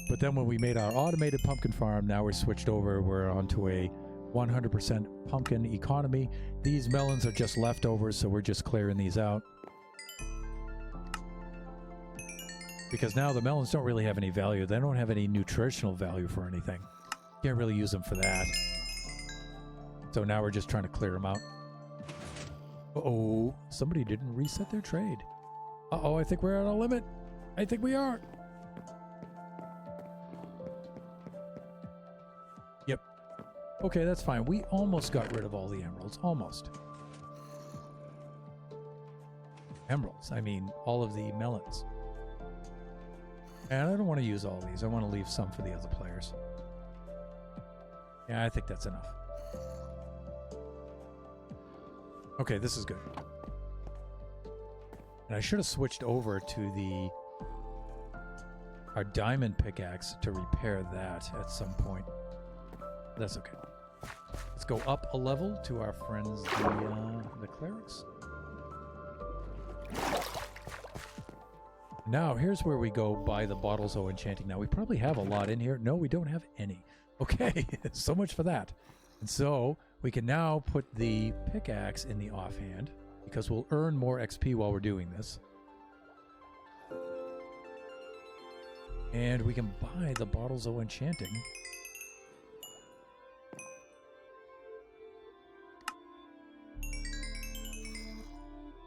[SPEAKER 1] But then when we made our automated pumpkin farm, now we're switched over, we're onto a 100% pumpkin economy. These melons are just leftovers, so we're just clearing these out. Because now the melons don't really have any value. They don't have any nutritional value for anything. Can't really use them for that. So now we're just trying to clear them out. Uh-oh, somebody didn't reset their trade. Uh-oh, I think we're at a limit. I think we are. Yep. Okay, that's fine. We almost got rid of all the emeralds. Almost. Emeralds. I mean, all of the melons. And I don't want to use all these. I want to leave some for the other players. Yeah, I think that's enough. Okay, this is good. And I should have switched over to our diamond pickaxe to repair that at some point. That's okay. Let's go up a level to our friends, the clerics. Now, here's where we go buy the bottles of enchanting. Now, we probably have a lot in here. No, we don't have any. Okay, so much for that. And so, we can now put the pickaxe in the offhand, because we'll earn more XP while we're doing this. And we can buy the bottles of enchanting.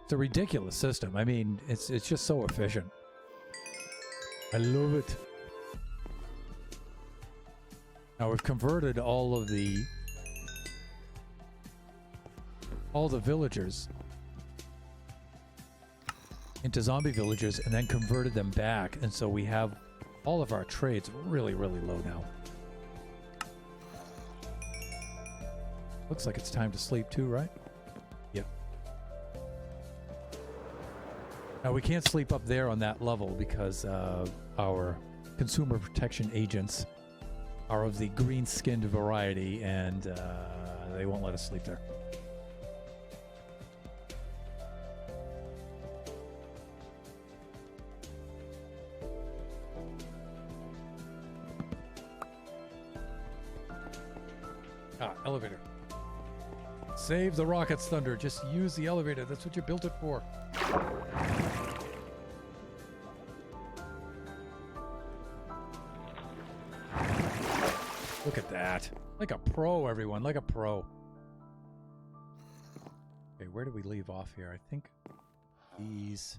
[SPEAKER 1] It's a ridiculous system. I mean, it's just so efficient. I love it. Now we've converted all the villagers into zombie villagers and then converted them back, and so we have all of our trades really, really low now. Looks like it's time to sleep too, right? Yep. Now we can't sleep up there on that level because our consumer protection agents are of the green-skinned variety, and they won't let us sleep there. Elevator. Save the rocket's thunder. Just use the elevator. That's what you built it for. Look at that. Like a pro, everyone. Like a pro. Okay, where do we leave off here? I think these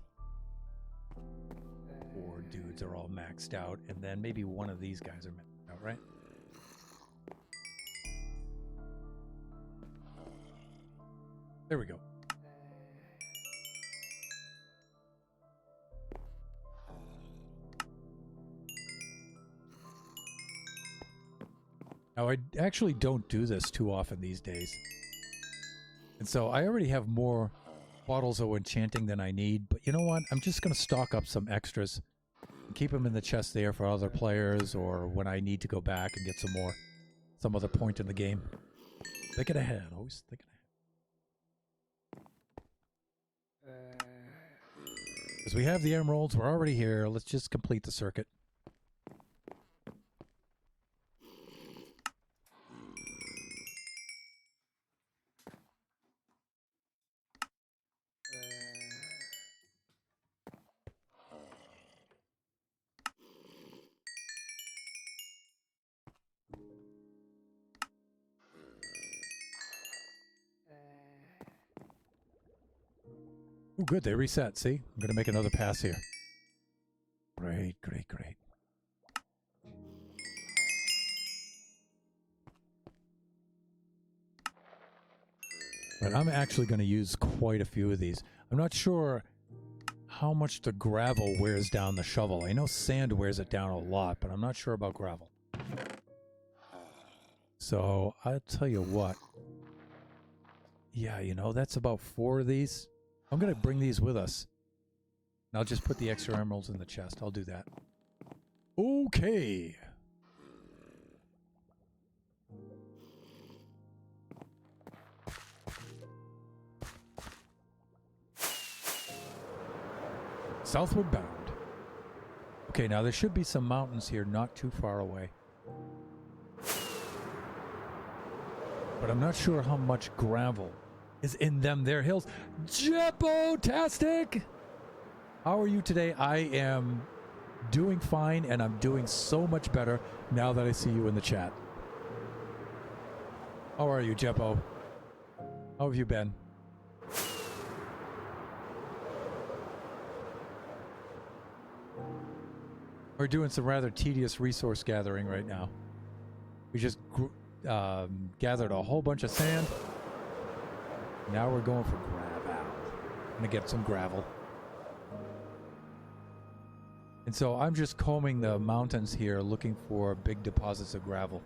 [SPEAKER 1] 4 dudes are all maxed out, and then maybe one of these guys are maxed out, right? There we go. Now, I actually don't do this too often these days. And so I already have more bottles of enchanting than I need. But you know what? I'm just going to stock up some extras and keep them in the chest there for other players, or when I need to go back and get some more, some other point in the game. Thinking ahead. Always thinking ahead. Because we have the emeralds, we're already here. Let's just complete the circuit. Oh, good. They reset. See? I'm going to make another pass here. Great, great, great. But I'm actually going to use quite a few of these. I'm not sure how much the gravel wears down the shovel. I know sand wears it down a lot, but I'm not sure about gravel. So I'll tell you what. Yeah, you know, that's about 4 of these. I'm going to bring these with us. And I'll just put the extra emeralds in the chest. I'll do that. Okay. Southward bound. Okay, now there should be some mountains here not too far away. But I'm not sure how much gravel is in them there hills. Jepo-tastic! How are you today? I am doing fine, and I'm doing so much better now that I see you in the chat. How are you, Jepo? How have you been? We're doing some rather tedious resource gathering right now. We just gathered a whole bunch of sand. Now we're going for gravel. I'm gonna get some gravel. And so I'm just combing the mountains here looking for big deposits of gravel.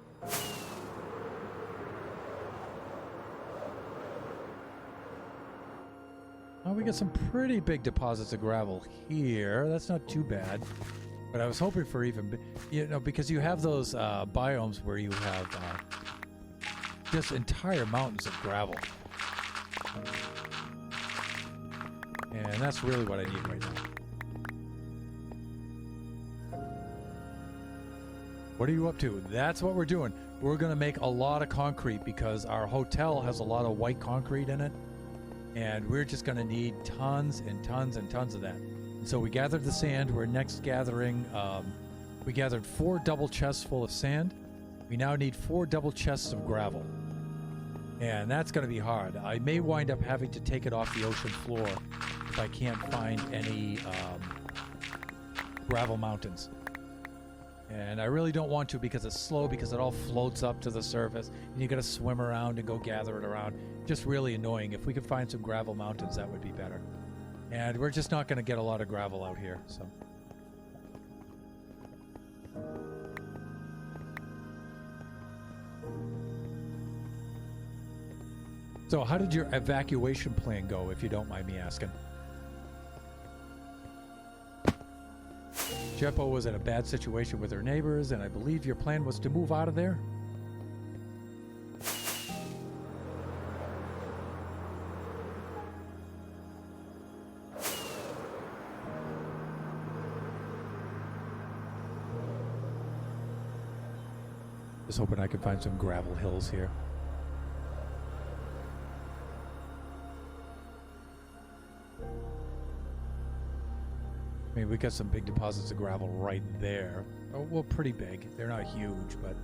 [SPEAKER 1] Oh, we got some pretty big deposits of gravel here. That's not too bad. But I was hoping for even, you know, because you have those biomes where you have just entire mountains of gravel. And that's really what I need right now. What are you up to? That's what we're doing. We're going to make a lot of concrete because our hotel has a lot of white concrete in it. And we're just going to need tons and tons and tons of that. And so we gathered the sand. We're next gathering, we gathered 4 double chests full of sand. We now need 4 double chests of gravel. And that's going to be hard. I may wind up having to take it off the ocean floor if I can't find any gravel mountains. And I really don't want to because it's slow, because it all floats up to the surface and you got to swim around and go gather it around. Just really annoying. If we could find some gravel mountains, that would be better. And we're just not going to get a lot of gravel out here, so. So how did your evacuation plan go, if you don't mind me asking? Jepo was in a bad situation with her neighbors, and I believe your plan was to move out of there? Just hoping I can find some gravel hills here. I mean, we got some big deposits of gravel right there. Oh, well, pretty big. They're not huge, but...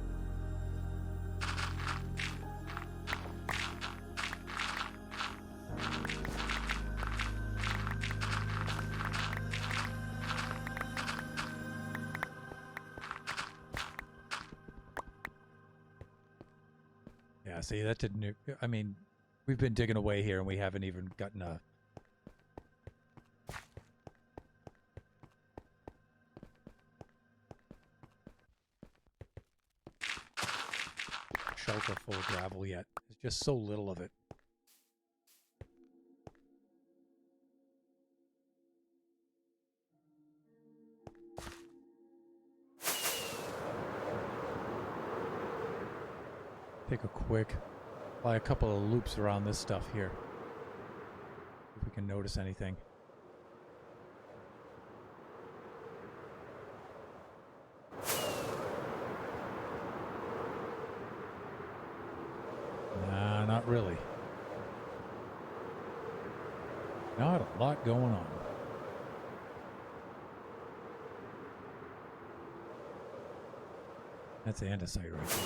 [SPEAKER 1] Yeah, see, that didn't... I mean, we've been digging away here and we haven't even gotten a... shelter full of gravel yet. There's just so little of it. Take a quick, fly a couple of loops around this stuff here. If we can notice anything. Nah, not really. Not a lot going on. That's andesite right there.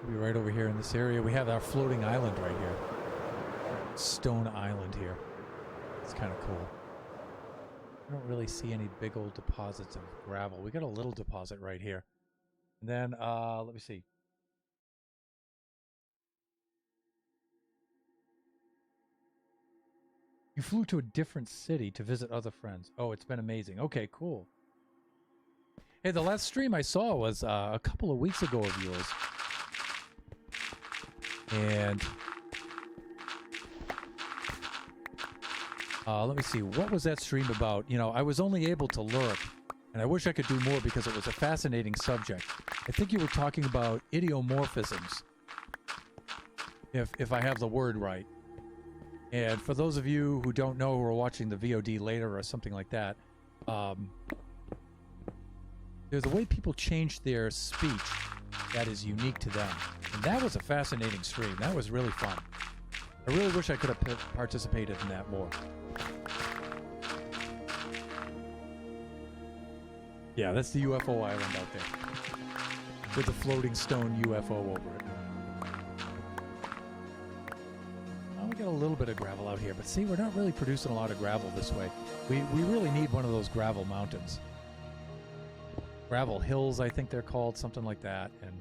[SPEAKER 1] We'll be right over here in this area. We have our floating island right here. Stone island here. It's kind of cool. I don't really see any big old deposits of gravel. We got a little deposit right here. And then, let me see. You flew to a different city to visit other friends. Oh, it's been amazing. Okay, cool. Hey, the last stream I saw was a couple of weeks ago of yours. And let me see. What was that stream about? You know, I was only able to lurk, and I wish I could do more because it was a fascinating subject. I think you were talking about idiomorphisms, if I have the word right. And for those of you who don't know, who are watching the VOD later or something like that, there's a way people change their speech that is unique to them. And that was a fascinating stream. That was really fun. I really wish I could have participated in that more. Yeah, that's the UFO Island out there. With the floating stone UFO over it. Oh, we got a little bit of gravel out here, but see, we're not really producing a lot of gravel this way. We really need one of those gravel mountains. Gravel hills, I think they're called, something like that. And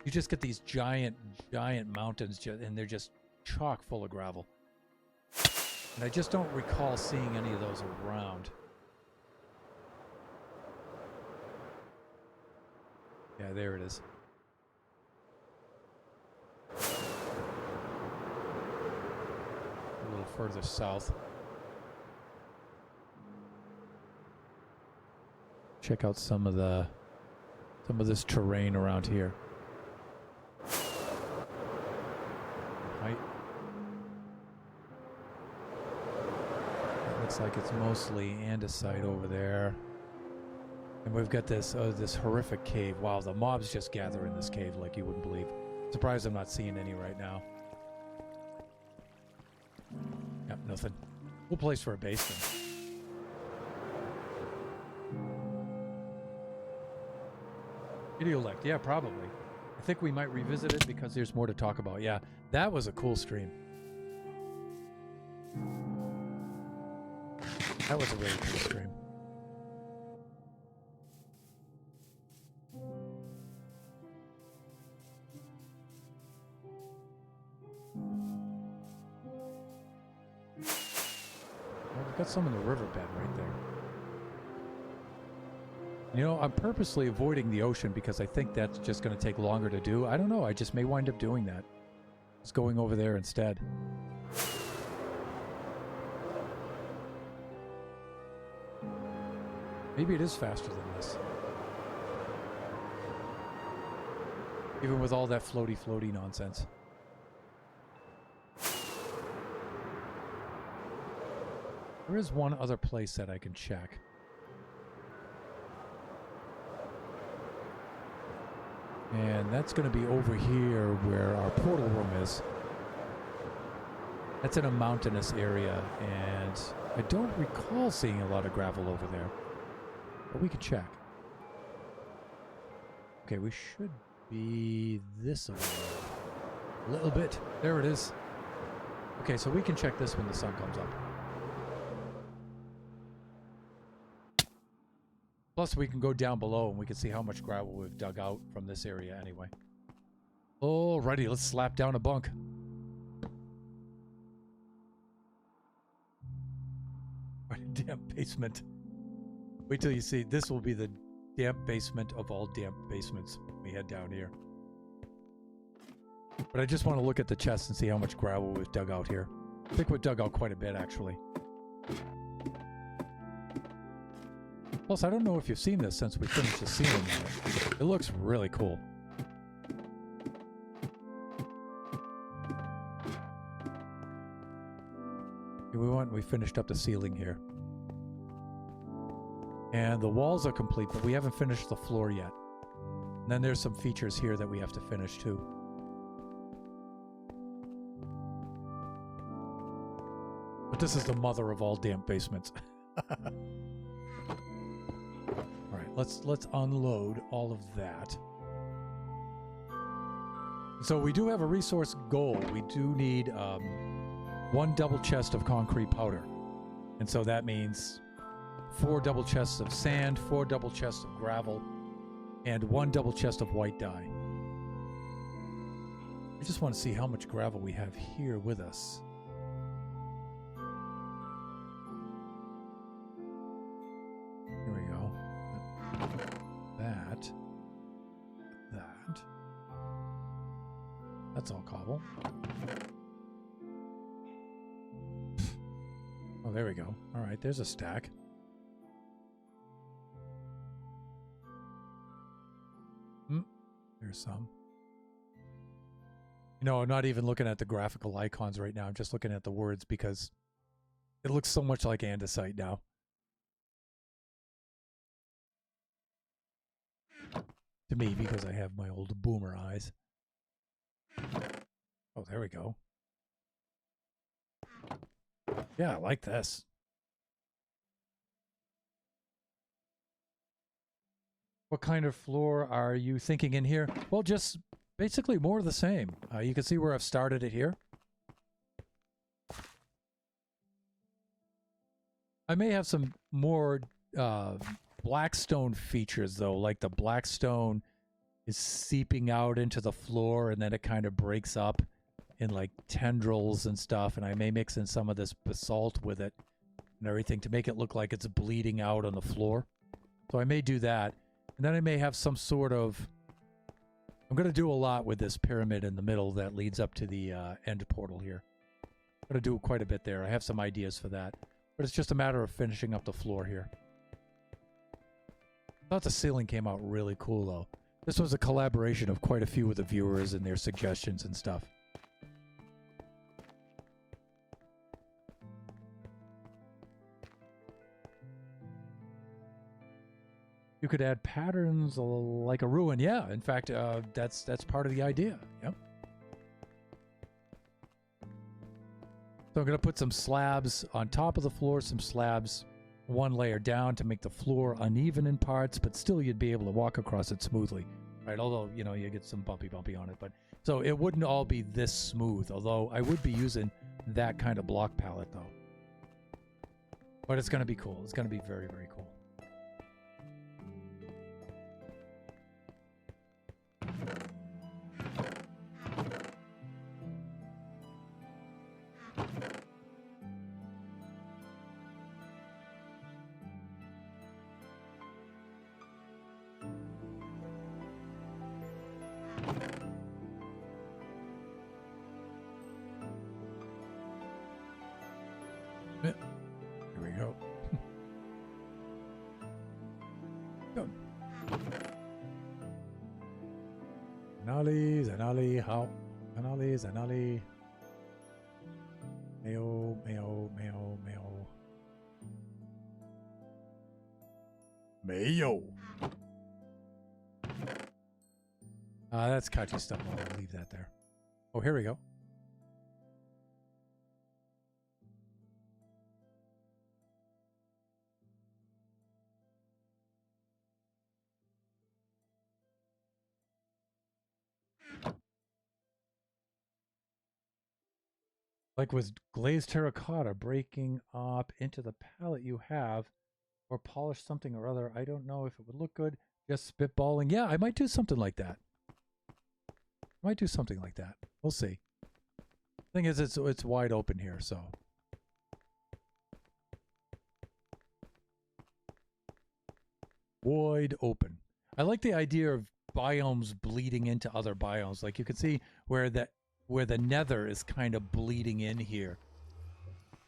[SPEAKER 1] you just get these giant mountains, and they're just chock full of gravel. And I just don't recall seeing any of those around. Yeah, there it is. A little further south. Check out some of this terrain around here. Height. It looks like it's mostly andesite over there. And we've got this horrific cave. Wow, the mobs just gather in this cave like you wouldn't believe. Surprised I'm not seeing any right now. Yep, nothing. Cool place for a basement. Idiolect, yeah, probably. I think we might revisit it because there's more to talk about. Yeah, that was a cool stream. That was a really cool stream. We've got some in the riverbed right there. You know, I'm purposely avoiding the ocean because I think that's just going to take longer to do. I don't know. I just may wind up doing that. Just going over there instead. Maybe it is faster than this. Even with all that floaty nonsense. There is one other place that I can check. And that's going to be over here where our portal room is. That's in a mountainous area, and I don't recall seeing a lot of gravel over there. But we can check. Okay, we should be this way. A little bit. There it is. Okay, so we can check this when the sun comes up. Plus, we can go down below and we can see how much gravel we've dug out from this area anyway. Alrighty, let's slap down a bunk. What a damp basement. Wait till you see. This will be the damp basement of all damp basements we had down here. But I just want to look at the chest and see how much gravel we've dug out here. I think we've dug out quite a bit, actually. Plus, I don't know if you've seen this since we finished the ceiling on it. It looks really cool. We finished up the ceiling here. And the walls are complete, but we haven't finished the floor yet. And then there's some features here that we have to finish too. But this is the mother of all damp basements. Let's unload all of that. So we do have a resource goal. We do need 1 double chest of concrete powder. And so that means 4 double chests of sand, 4 double chests of gravel, and 1 double chest of white dye. I just want to see how much gravel we have here with us. Here we go. That. That's all cobble. Oh, there we go. All right, there's a stack. There's some. You know, I'm not even looking at the graphical icons right now. I'm just looking at the words because it looks so much like andesite now. To me, because I have my old boomer eyes. Oh, there we go. Yeah, I like this. What kind of floor are you thinking in here? Well, just basically more of the same. You can see where I've started it here. I may have some more blackstone features, though, like the blackstone is seeping out into the floor and then it kind of breaks up in like tendrils and stuff, and I may mix in some of this basalt with it and everything to make it look like it's bleeding out on the floor. So I may do that, and then I may have some sort of... I'm going to do a lot with this pyramid in the middle that leads up to the end portal here. I'm going to do quite a bit there. I have some ideas for that, but it's just a matter of finishing up the floor here. I thought the ceiling came out really cool, though. This was a collaboration of quite a few of the viewers and their suggestions and stuff. You could add patterns like a ruin. Yeah, in fact, that's part of the idea. Yep. So I'm going to put some slabs on top of the floor, some slabs one layer down to make the floor uneven in parts, but still you'd be able to walk across it smoothly, right? Although, you know, you get some bumpy on it, but so it wouldn't all be this smooth, although I would be using that kind of block palette though. But it's going to be cool. It's going to be very, very cool. Here we go. Go. Zanali, how? Zanali. Mayo. Mayo. That's Kachi stuff. I'll leave that there. Oh, here we go. Like with glazed terracotta, breaking up into the palette you have, or polish something or other. I don't know if it would look good. Just spitballing. Yeah, I might do something like that. We'll see. Thing is, it's wide open here, so. Wide open. I like the idea of biomes bleeding into other biomes. Like you can see where the nether is kind of bleeding in here,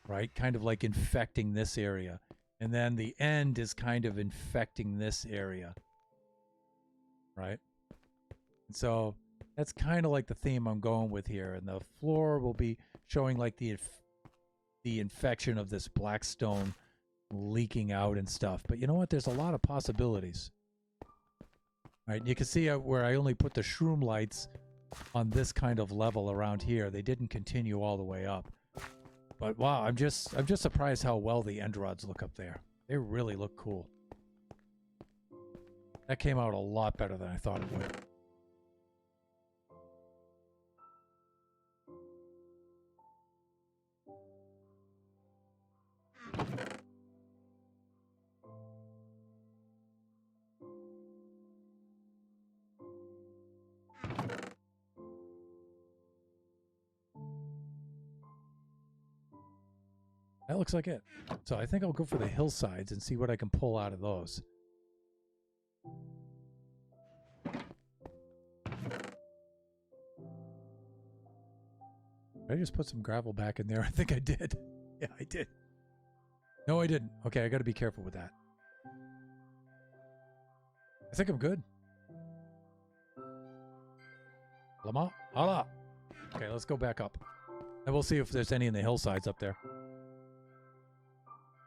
[SPEAKER 1] right? Kind of like infecting this area. And then the end is kind of infecting this area, right? And so that's kind of like the theme I'm going with here. And the floor will be showing like the infection of this black stone leaking out and stuff. But you know what? There's a lot of possibilities. Right? You can see where I only put the shroom lights on this kind of level around here. They didn't continue all the way up. But wow, I'm just surprised how well the end rods look up there. They really look cool. That came out a lot better than I thought it would. That looks like it. So I think I'll go for the hillsides and see what I can pull out of those. Did I just put some gravel back in there? I think I did. Yeah, I did. No, I didn't. Okay, I got to be careful with that. I think I'm good. Lama? Hala! Okay, let's go back up. And we'll see if there's any in the hillsides up there.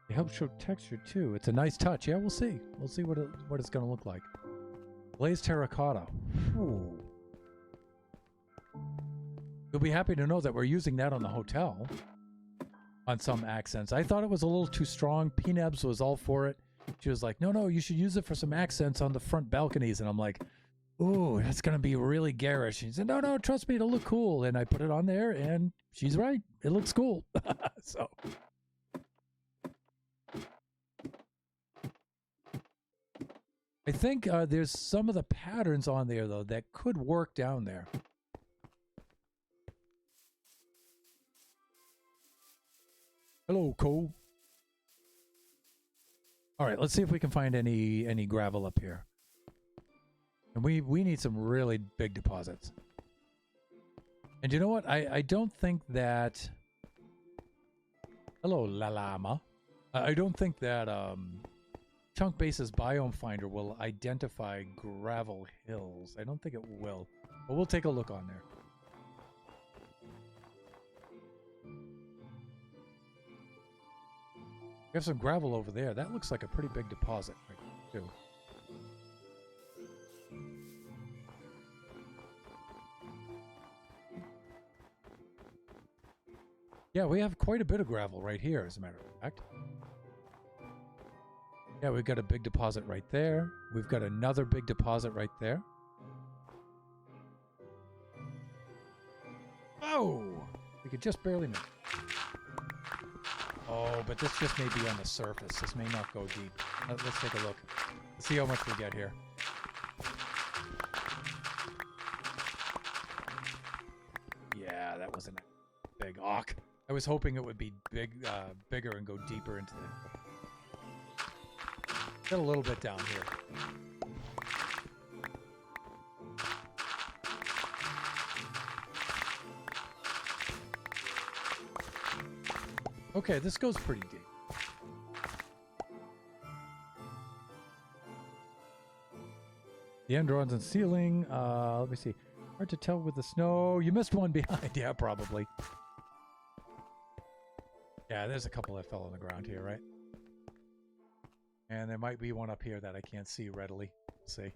[SPEAKER 1] It helps show texture too. It's a nice touch. Yeah, we'll see. We'll see what it's going to look like. Glazed terracotta. Ooh. You'll be happy to know that we're using that on the hotel on some accents. I thought it was a little too strong. P-Nebs was all for it. She was like, no, you should use it for some accents on the front balconies. And I'm like, ooh, that's going to be really garish. She said, no, trust me, it'll look cool. And I put it on there, and she's right. It looks cool. So... I think there's some of the patterns on there, though, that could work down there. Hello, Cole. All right, let's see if we can find any gravel up here. And we need some really big deposits. And you know what? I don't think that... Hello, La Llama. I don't think that... Chunk Base's biome finder will identify gravel hills. I don't think it will, but we'll take a look on there. We have some gravel over there. That looks like a pretty big deposit right there, too. Yeah, we have quite a bit of gravel right here, as a matter of fact. Yeah, we've got a big deposit right there. We've got another big deposit right there. Oh! We could just barely make it. Oh, but this just may be on the surface. This may not go deep. Let's take a look. Let's see how much we get here. Yeah, that wasn't big. Awk. I was hoping it would be bigger and go deeper into the... Got a little bit down here. Okay, this goes pretty deep. The Androns and ceiling. Let me see. Hard to tell with the snow. You missed one behind. Yeah, probably. Yeah, there's a couple that fell on the ground here, right? And there might be one up here that I can't see readily. Let's see.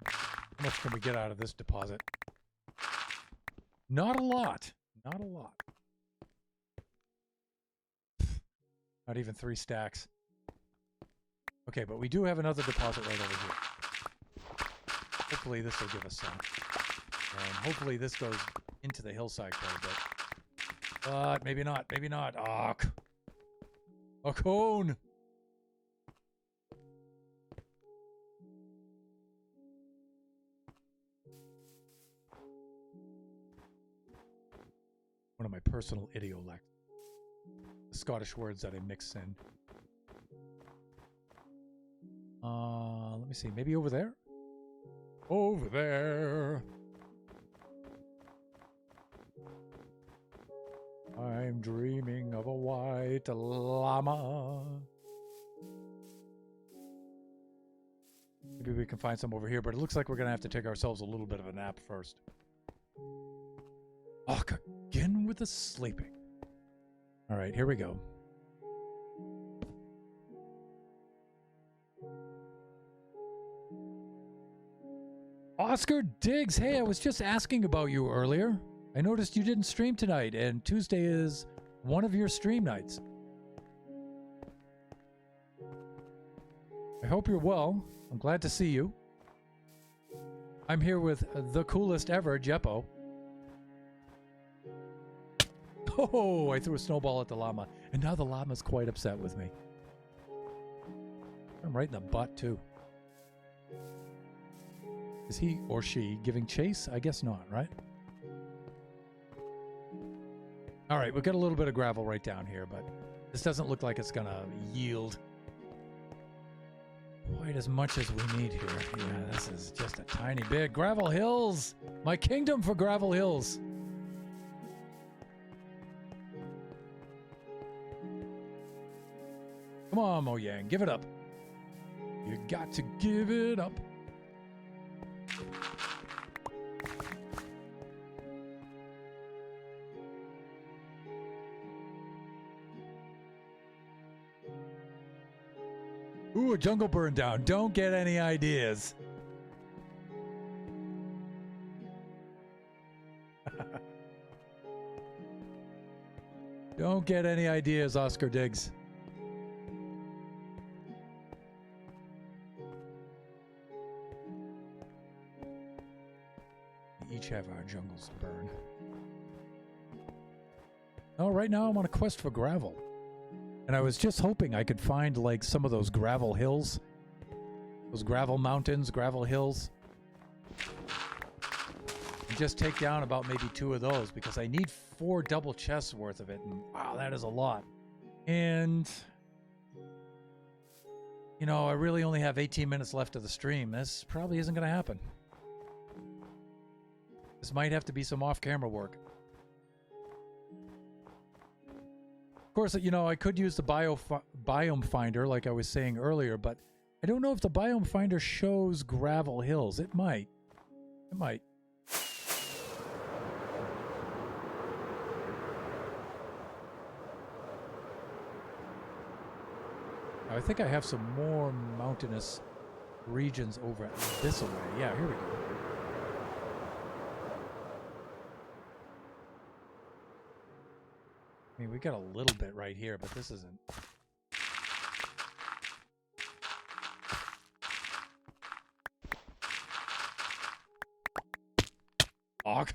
[SPEAKER 1] How much can we get out of this deposit? Not a lot. Not a lot. Not even 3 stacks. Okay, but we do have another deposit right over here. Hopefully this will give us some. And hopefully this goes into the hillside quite a bit. But maybe not. Maybe not. Ah, a cone! One of my personal idiolects. The Scottish words that I mix in. Let me see. Maybe over there? Over there! I'm dreaming of a white llama. Maybe we can find some over here, but it looks like we're going to have to take ourselves a little bit of a nap first. Oh, again with the sleeping. All right, here we go. Oscar Diggs, hey, I was just asking about you earlier. I noticed you didn't stream tonight, and Tuesday is one of your stream nights. I hope you're well. I'm glad to see you. I'm here with the coolest ever, Jeppo. Oh, I threw a snowball at the llama, and now the llama's quite upset with me. I'm right in the butt, too. Is he or she giving chase? I guess not, right? All right, we've got a little bit of gravel right down here, but this doesn't look like it's going to yield quite as much as we need here. Yeah, this is just a tiny bit. Gravel hills! My kingdom for gravel hills! Come on, Mojang, give it up. You got to give it up. Ooh, a jungle burned down. Don't get any ideas. Don't get any ideas, Oscar Diggs. We each have our jungles to burn. Oh, right now I'm on a quest for gravel. And I was just hoping I could find, like, some of those gravel hills. Those gravel mountains, gravel hills. And just take down about maybe 2 of those, because I need 4 double chests worth of it. And, wow, that is a lot. And, you know, I really only have 18 minutes left of the stream. This probably isn't going to happen. This might have to be some off-camera work. Of course, you know, I could use the biome finder like I was saying earlier, but I don't know if the biome finder shows gravel hills. It might. It might. I think I have some more mountainous regions over this way. Yeah, here we go. I mean, we got a little bit right here, but this isn't. Og.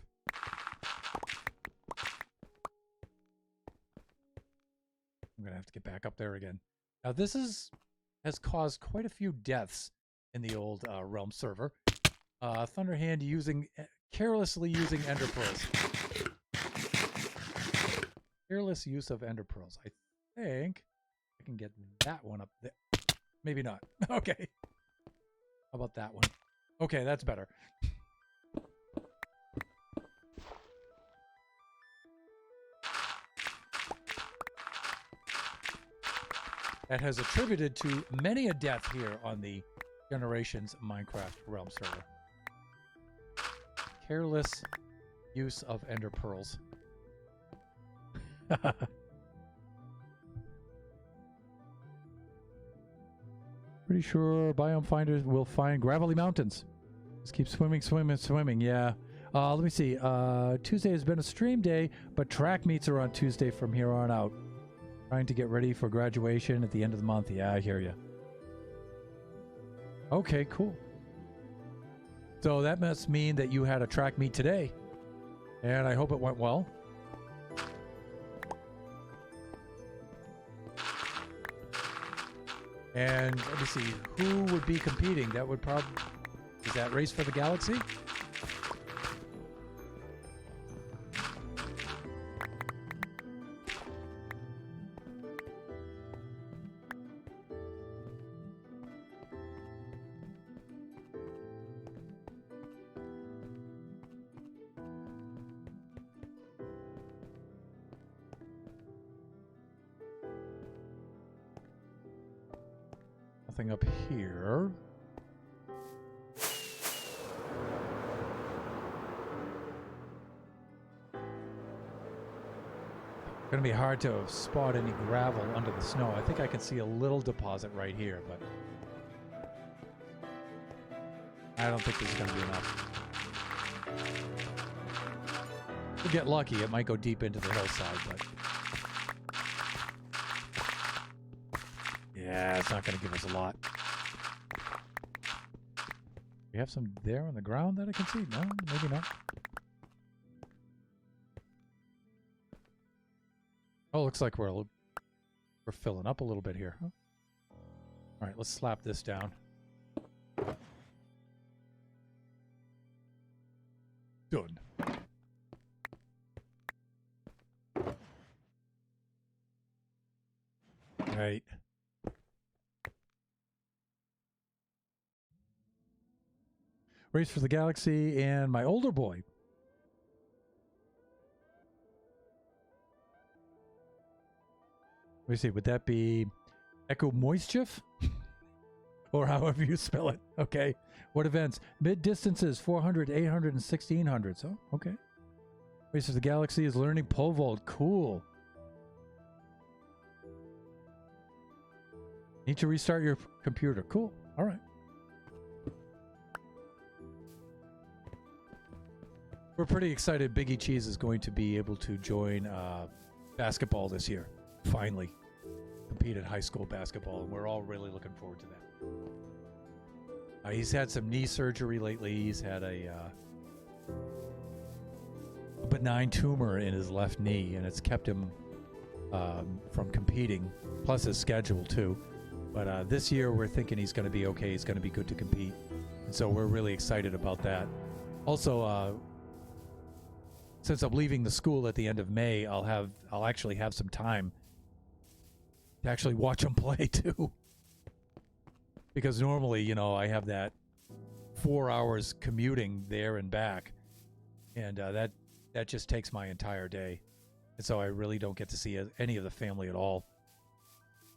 [SPEAKER 1] I'm gonna have to get back up there again. Now, this has caused quite a few deaths in the old Realm server. Thunderhand carelessly using ender pearls. Careless use of ender pearls. I think I can get that one up there. Maybe not. Okay. How about that one? Okay, that's better. That has attributed to many a death here on the Generations Minecraft Realm server. Careless use of ender pearls. Pretty sure biome finders will find gravelly mountains. Just keep swimming, swimming, swimming. Yeah. Let me see. Tuesday has been a stream day, but track meets are on Tuesday from here on out. Trying to get ready for graduation at the end of the month. Yeah, I hear you. Okay, cool. So that must mean that you had a track meet today. And I hope it went well. And let me see, who would be competing? That would probably... Is that Race for the Galaxy? Nothing up here. Gonna be hard to spot any gravel under the snow. I think I can see a little deposit right here, but I don't think this is gonna be enough. If we get lucky, it might go deep into the hillside, but yeah, it's not gonna give us a lot. We have some there on the ground that I can see? No, maybe not. Oh, looks like we're filling up a little bit here. Huh? All right, let's slap this down. Done. Race for the Galaxy, and my older boy. Let me see, would that be Echo Moisture? Or however you spell it. Okay. What events? Mid distances 400, 800, and 1600s. Oh, okay. Race of the Galaxy is learning pole vault. Cool. Need to restart your computer. Cool. All right. We're pretty excited. Biggie Cheese is going to be able to join basketball this year. Finally. Compete at high school basketball, and we're all really looking forward to that. He's had some knee surgery lately. He's had a benign tumor in his left knee, and it's kept him from competing, plus his schedule too. But this year we're thinking he's going to be okay. He's going to be good to compete, and so we're really excited about that. Also, since I'm leaving the school at the end of May, I'll actually have some time to actually watch him play too. Because normally, you know, I have that 4 hours commuting there and back, and that just takes my entire day, and so I really don't get to see any of the family at all.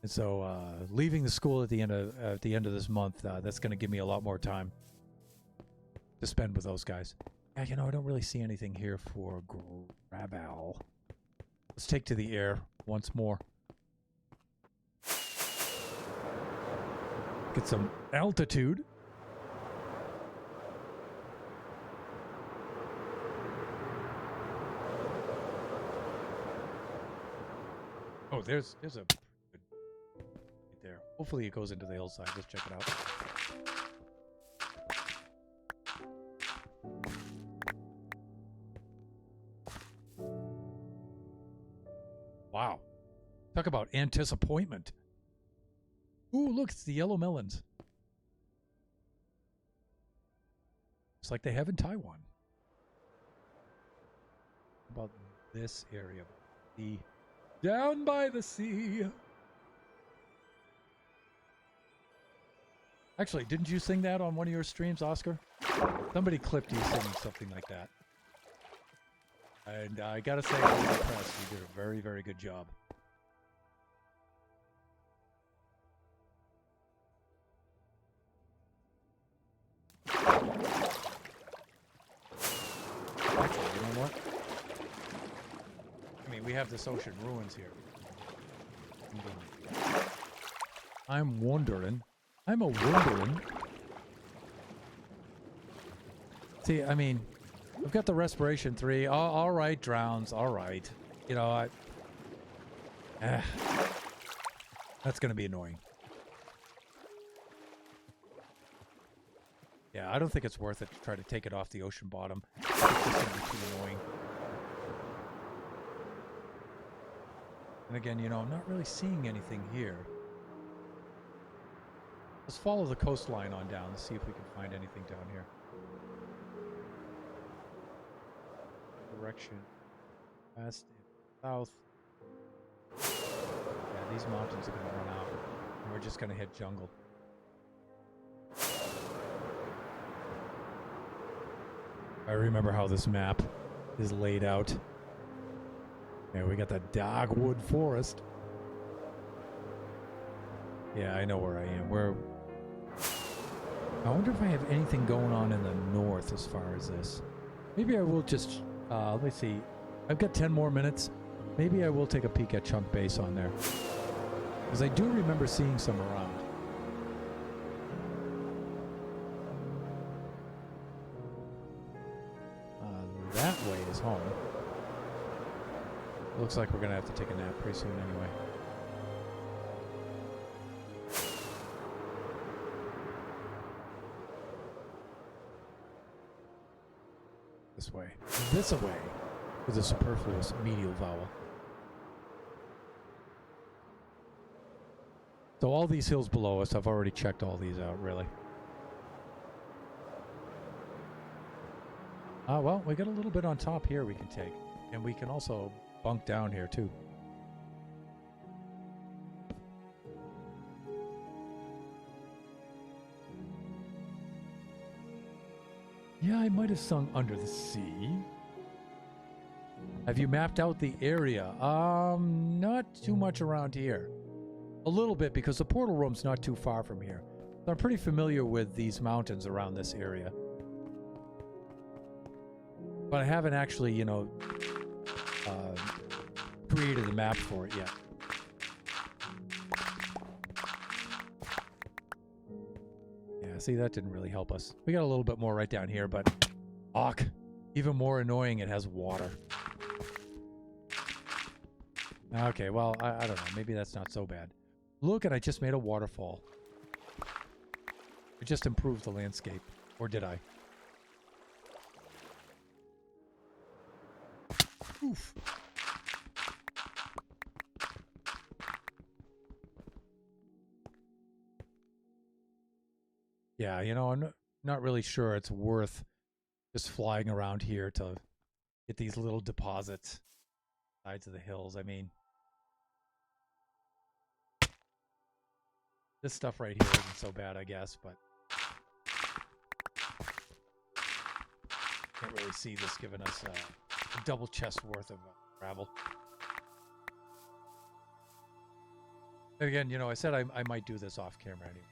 [SPEAKER 1] And so, leaving the school at the end of this month, that's going to give me a lot more time to spend with those guys. Yeah, you know, I don't really see anything here for Grabal. Let's take to the air once more. Get some altitude. Oh, there's a good right there. Hopefully it goes into the hillside. Let's check it out. Wow. Talk about anticipation. Ooh, look, it's the yellow melons. It's like they have in Taiwan. How about this area? The down by the sea. Actually, didn't you sing that on one of your streams, Oscar? Somebody clipped you singing something like that. And I gotta say, I was impressed. You did a very, very good job. Actually, you know what? I mean, we have this ocean ruins here. I'm wondering. See, I mean, we've got the respiration 3. All right, drowns. All right. You know, that's going to be annoying. Yeah, I don't think it's worth it to try to take it off the ocean bottom. It's just going to be too annoying. And again, you know, I'm not really seeing anything here. Let's follow the coastline on down. Let's see if we can find anything down here. Direction west and south. Yeah, these mountains are going to run out. And we're just going to hit jungle. I remember how this map is laid out. Yeah, we got the dogwood forest. Yeah, I know where I am. I wonder if I have anything going on in the north as far as this. Maybe I will just, let me see. I've got 10 more minutes. Maybe I will take a peek at Chunk Base on there. Because I do remember seeing some around. That way is home. Looks like we're going to have to take a nap pretty soon anyway. This way. This away is a superfluous medial vowel. So all these hills below us, I've already checked all these out, really. Well, we got a little bit on top here we can take. And we can also bunk down here, too. Yeah, I might have sung Under the Sea. Have you mapped out the area? Not too much around here. A little bit, because the portal room's not too far from here. So I'm pretty familiar with these mountains around this area. But I haven't actually, you know, created a map for it yet. Yeah, see, that didn't really help us. We got a little bit more right down here, but... Fuck. Even more annoying, it has water. Okay, well, I don't know. Maybe that's not so bad. Look, and I just made a waterfall. It just improved the landscape. Or did I? Oof. Yeah, you know, I'm not really sure it's worth just flying around here to get these little deposits. Sides of the hills, I mean. This stuff right here isn't so bad, I guess, but... Can't really see this giving us a double chest worth of gravel. And again, you know, I said I might do this off camera anyway.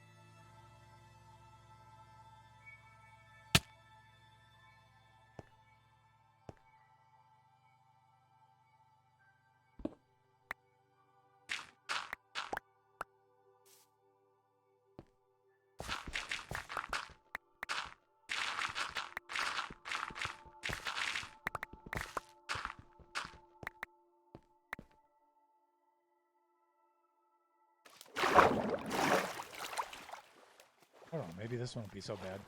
[SPEAKER 1] I don't know, maybe this won't be so bad.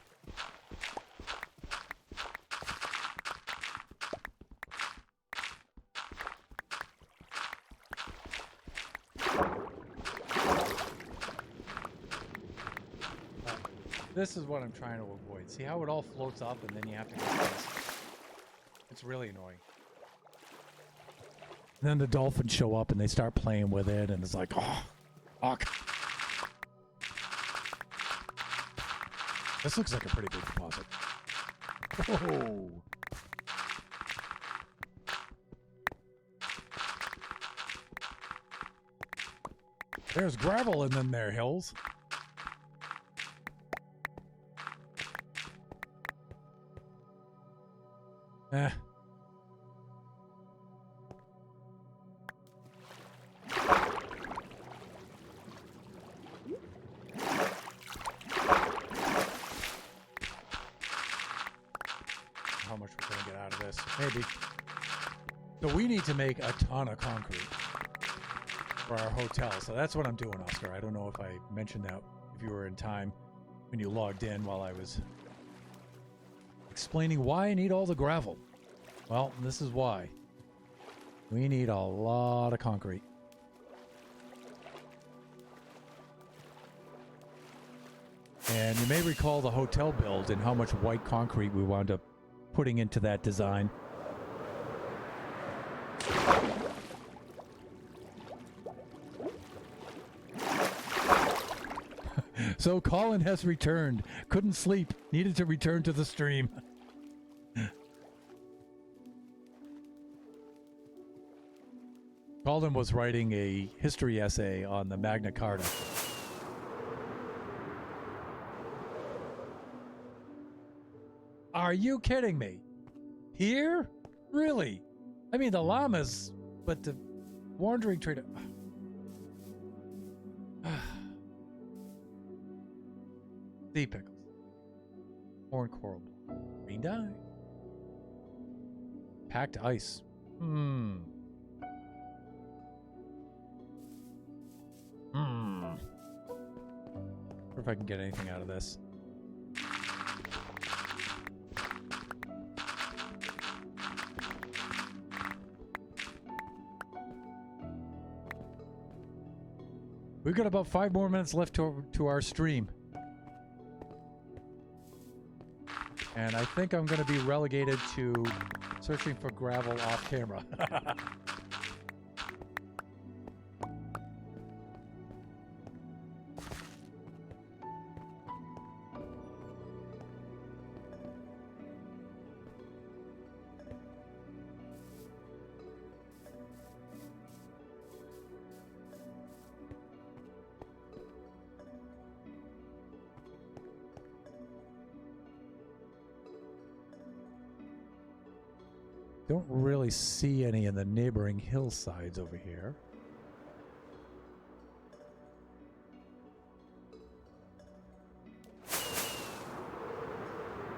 [SPEAKER 1] This is what I'm trying to avoid. See how it all floats up and then you have to get this? It's really annoying. And then the dolphins show up and they start playing with it and it's like, oh, fuck. This looks like a pretty big deposit. Oh. There's gravel in them there hills. Eh. How much we're going to get out of this? Maybe. So we need to make a ton of concrete for our hotel. So that's what I'm doing, Oscar. I don't know if I mentioned that, if you were in time when you logged in while I was explaining why I need all the gravel. Well, this is why. We need a lot of concrete. And you may recall the hotel build and how much white concrete we wound up putting into that design. So Colin has returned. Couldn't sleep. Needed to return to the stream. Colin was writing a history essay on the Magna Carta. Are you kidding me? Here? Really? I mean, the llamas, but the wandering trader... Sea pickles. Corn coral. Green dye. Packed ice. Wonder if I can get anything out of this. We've got about 5 more minutes left to our stream. And I think I'm going to be relegated to searching for gravel off camera. Don't really see any in the neighboring hillsides over here.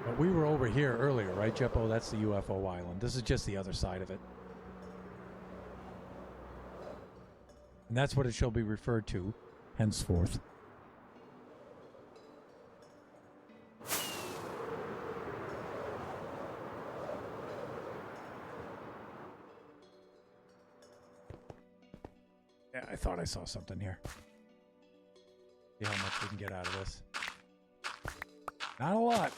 [SPEAKER 1] But we were over here earlier, right, Jeppo? That's the Ufo Island. This is just the other side of it. And that's what it shall be referred to henceforth. Yeah, I thought I saw something here. See how much we can get out of this. Not a lot.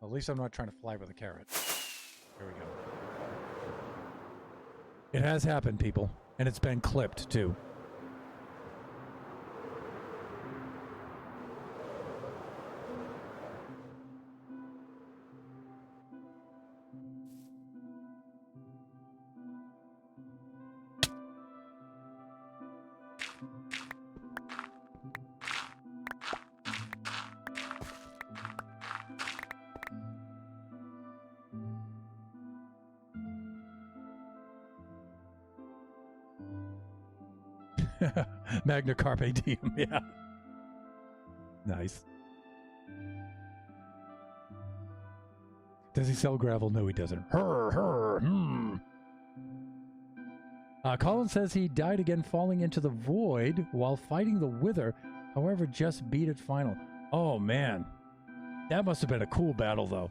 [SPEAKER 1] At least I'm not trying to fly with a carrot. Here we go. It has happened, people. And it's been clipped, too. Magna Carpe Diem, yeah. Nice. Does he sell gravel? No, he doesn't. Colin says he died again falling into the void while fighting the Wither, however, just beat it final. Oh, man. That must have been a cool battle, though.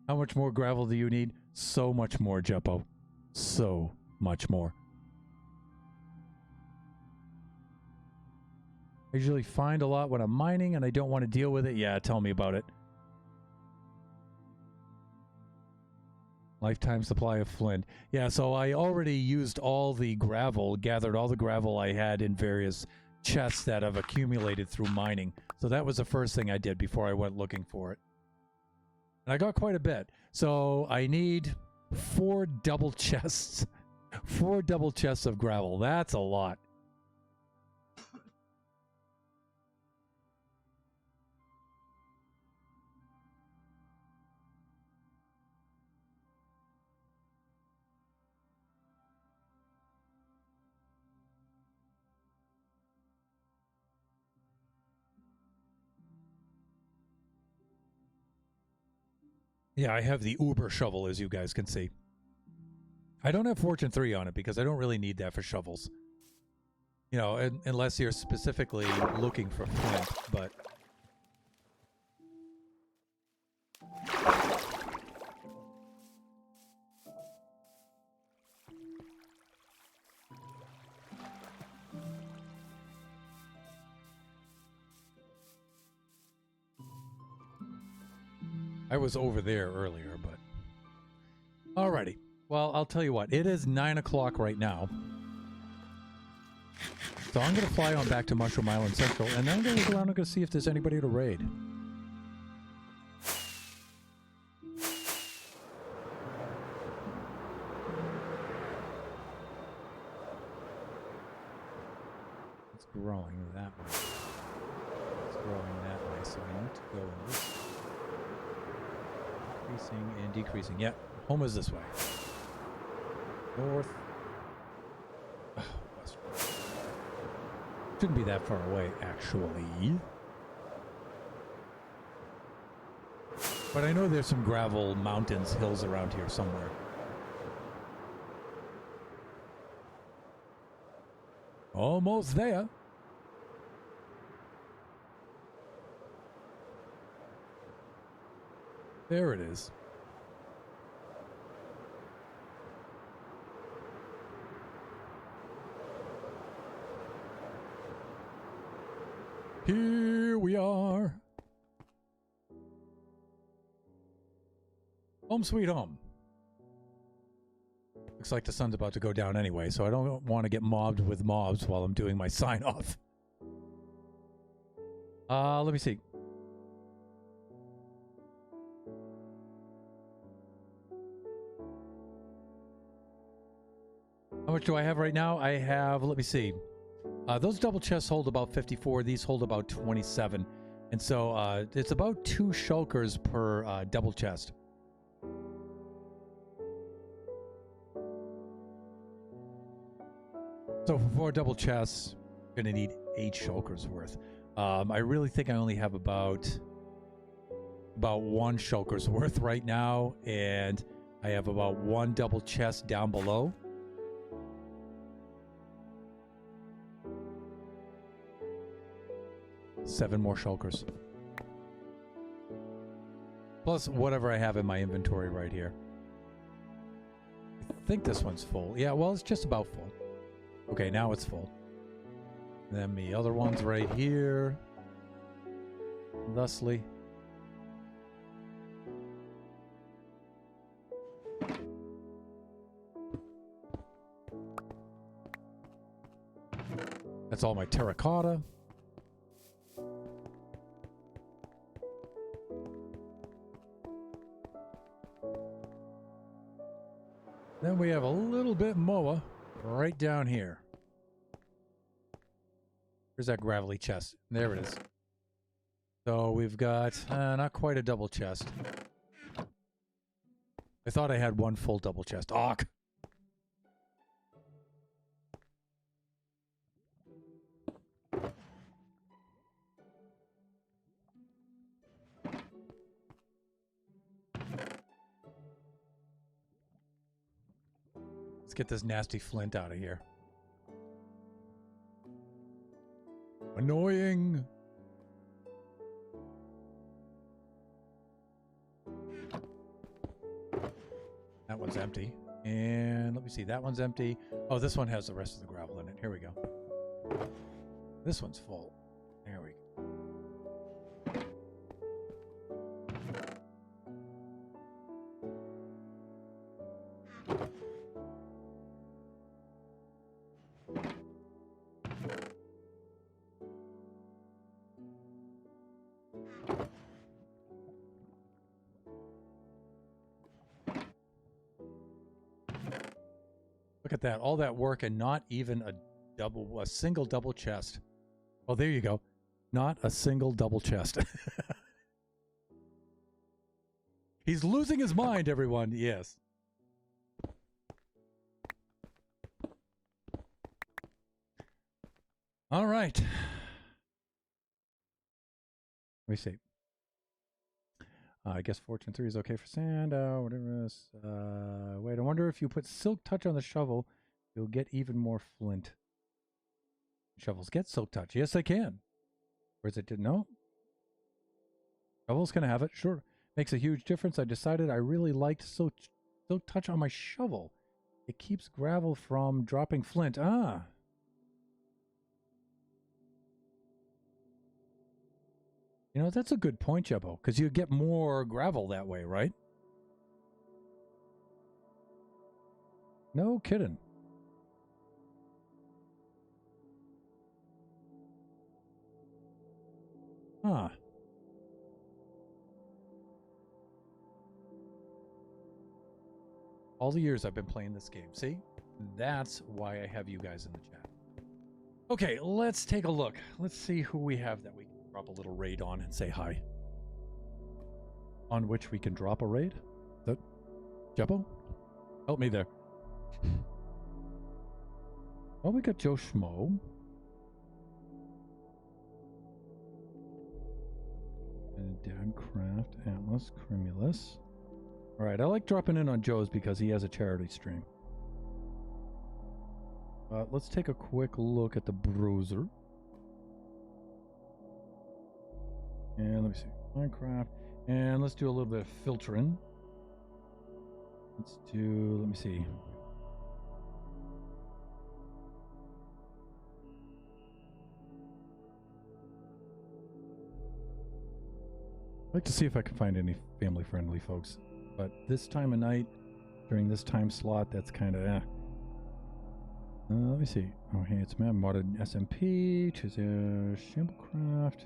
[SPEAKER 1] How much more gravel do you need? So much more, Jeppo. So much more. I usually find a lot when I'm mining and I don't want to deal with it. Yeah, tell me about it. Lifetime supply of flint. Yeah, so I already used all the gravel, gathered all the gravel I had in various chests that have accumulated through mining. So that was the first thing I did before I went looking for it. And I got quite a bit. So I need 4 double chests. 4 double chests of gravel. That's a lot. Yeah, I have the Uber shovel, as you guys can see. I don't have Fortune 3 on it because I don't really need that for shovels. You know, unless you're specifically looking for flint, but... I was over there earlier, but... Alrighty. Well, I'll tell you what. It is 9 o'clock right now. So I'm going to fly on back to Mushroom Island Central, and then I'm going to look around and go see if there's anybody to raid. It's growing that way. It's growing that way, so I need to go in this way. Increasing and decreasing. Yeah, home is this way. North. Oh, west. Shouldn't be that far away, actually. But I know there's some gravel mountains, hills around here somewhere. Almost there. There it is. Here we are. Home sweet home. Looks like the sun's about to go down anyway, so I don't want to get mobbed with mobs while I'm doing my sign off. Let me see. How much do I have right now? I have, let me see. Those double chests hold about 54. These hold about 27. And so it's about 2 shulkers per double chest. So for 4 double chests, you're going to need 8 shulkers worth. I really think I only have about 1 shulker's worth right now. And I have about 1 double chest down below. Seven more shulkers. Plus whatever I have in my inventory right here. I think this one's full. Yeah, well, it's just about full. Okay, now it's full. And then the other one's right here. Thusly. That's all my terracotta. Then we have a little bit more right down here. Where's that gravelly chest? There it is. So we've got not quite a double chest. I thought I had 1 full double chest. Aw! Let's get this nasty flint out of here. Annoying. That one's empty. And let me see, that one's empty. Oh, this one has the rest of the gravel in it. Here we go. This one's full. There we go. Look at that. All that work and not even a single double chest. Oh, there you go. Not a single double chest. He's losing his mind, everyone. Yes. All right. Let me see. I guess Fortune 3 is okay for sand. Whatever it is. Wait, I wonder if you put Silk Touch on the shovel, you'll get even more flint. Shovels get Silk Touch. Yes, I can. Or is it? No? Shovels can have it. Sure. Makes a huge difference. I decided I really liked Silk Touch on my shovel. It keeps gravel from dropping flint. Ah. You know, that's a good point, Jebbo, because you get more gravel that way, right? No kidding. Huh. All the years I've been playing this game. See? That's why I have you guys in the chat. Okay, let's take a look. Let's see who we have that we can drop a little raid on and say hi. On which we can drop a raid? Is that Jebbo? Help me there. Well, we got Joe Schmo. And Dadcraft, Atlas, Crimulus. Alright, I like dropping in on Joe's because he has a charity stream. Let's take a quick look at the bruiser. And let me see. Minecraft. And let's do a little bit of filtering. Let's do, let me see. I'd like to see if I can find any family-friendly folks. But this time of night, during this time slot, that's kind of let me see. Oh, hey, it's map modded SMP. Choose a Shamblecraft.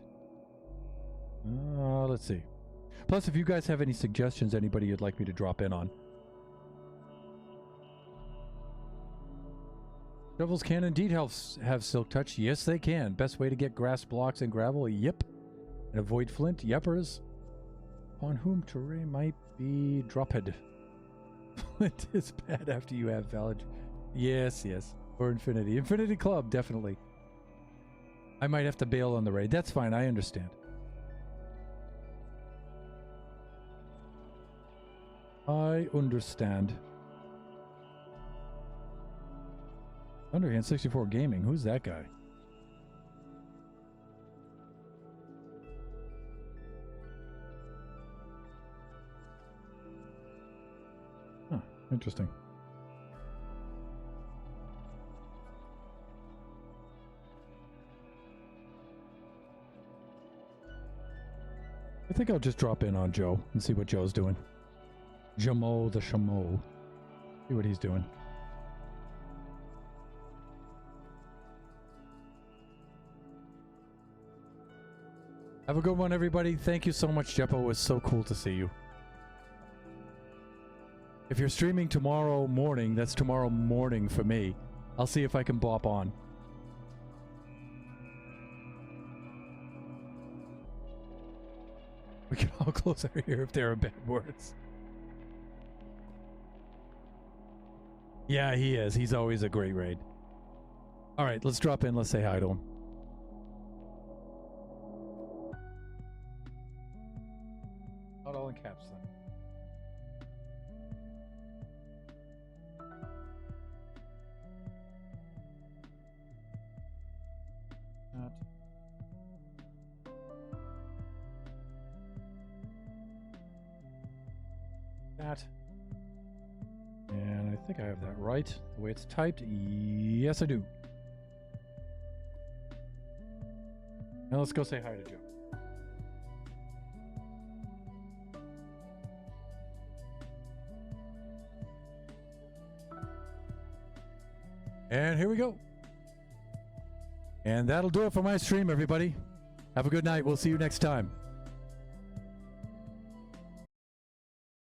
[SPEAKER 1] Let's see. Plus, if you guys have any suggestions, anybody you'd like me to drop in on. Shovels can indeed have silk touch. Yes, they can. Best way to get grass blocks and gravel? Yep. And avoid flint? Yepers. Upon whom terrain might be dropped. Flint is bad after you have valid. Yes, yes. Or infinity. Infinity Club, definitely. I might have to bail on the raid. That's fine, I understand. I understand. Underhand 64 Gaming. Who's that guy? Huh, interesting. I think I'll just drop in on Joe and see what Joe's doing. Jamo the Shamo. See what he's doing. Have a good one, everybody. Thank you so much, Jeppo. It was so cool to see you. If you're streaming tomorrow morning, that's tomorrow morning for me. I'll see if I can bop on. We can all close our ear if there are bad words. Yeah, he is. He's always a great raid. All right, let's drop in. Let's say hi to him. Not all in caps, then. That. And I think I have that right. The way it's typed. Yes, I do. Now let's go say hi to Joe. And here we go. And that'll do it for my stream, everybody. Have a good night. We'll see you next time.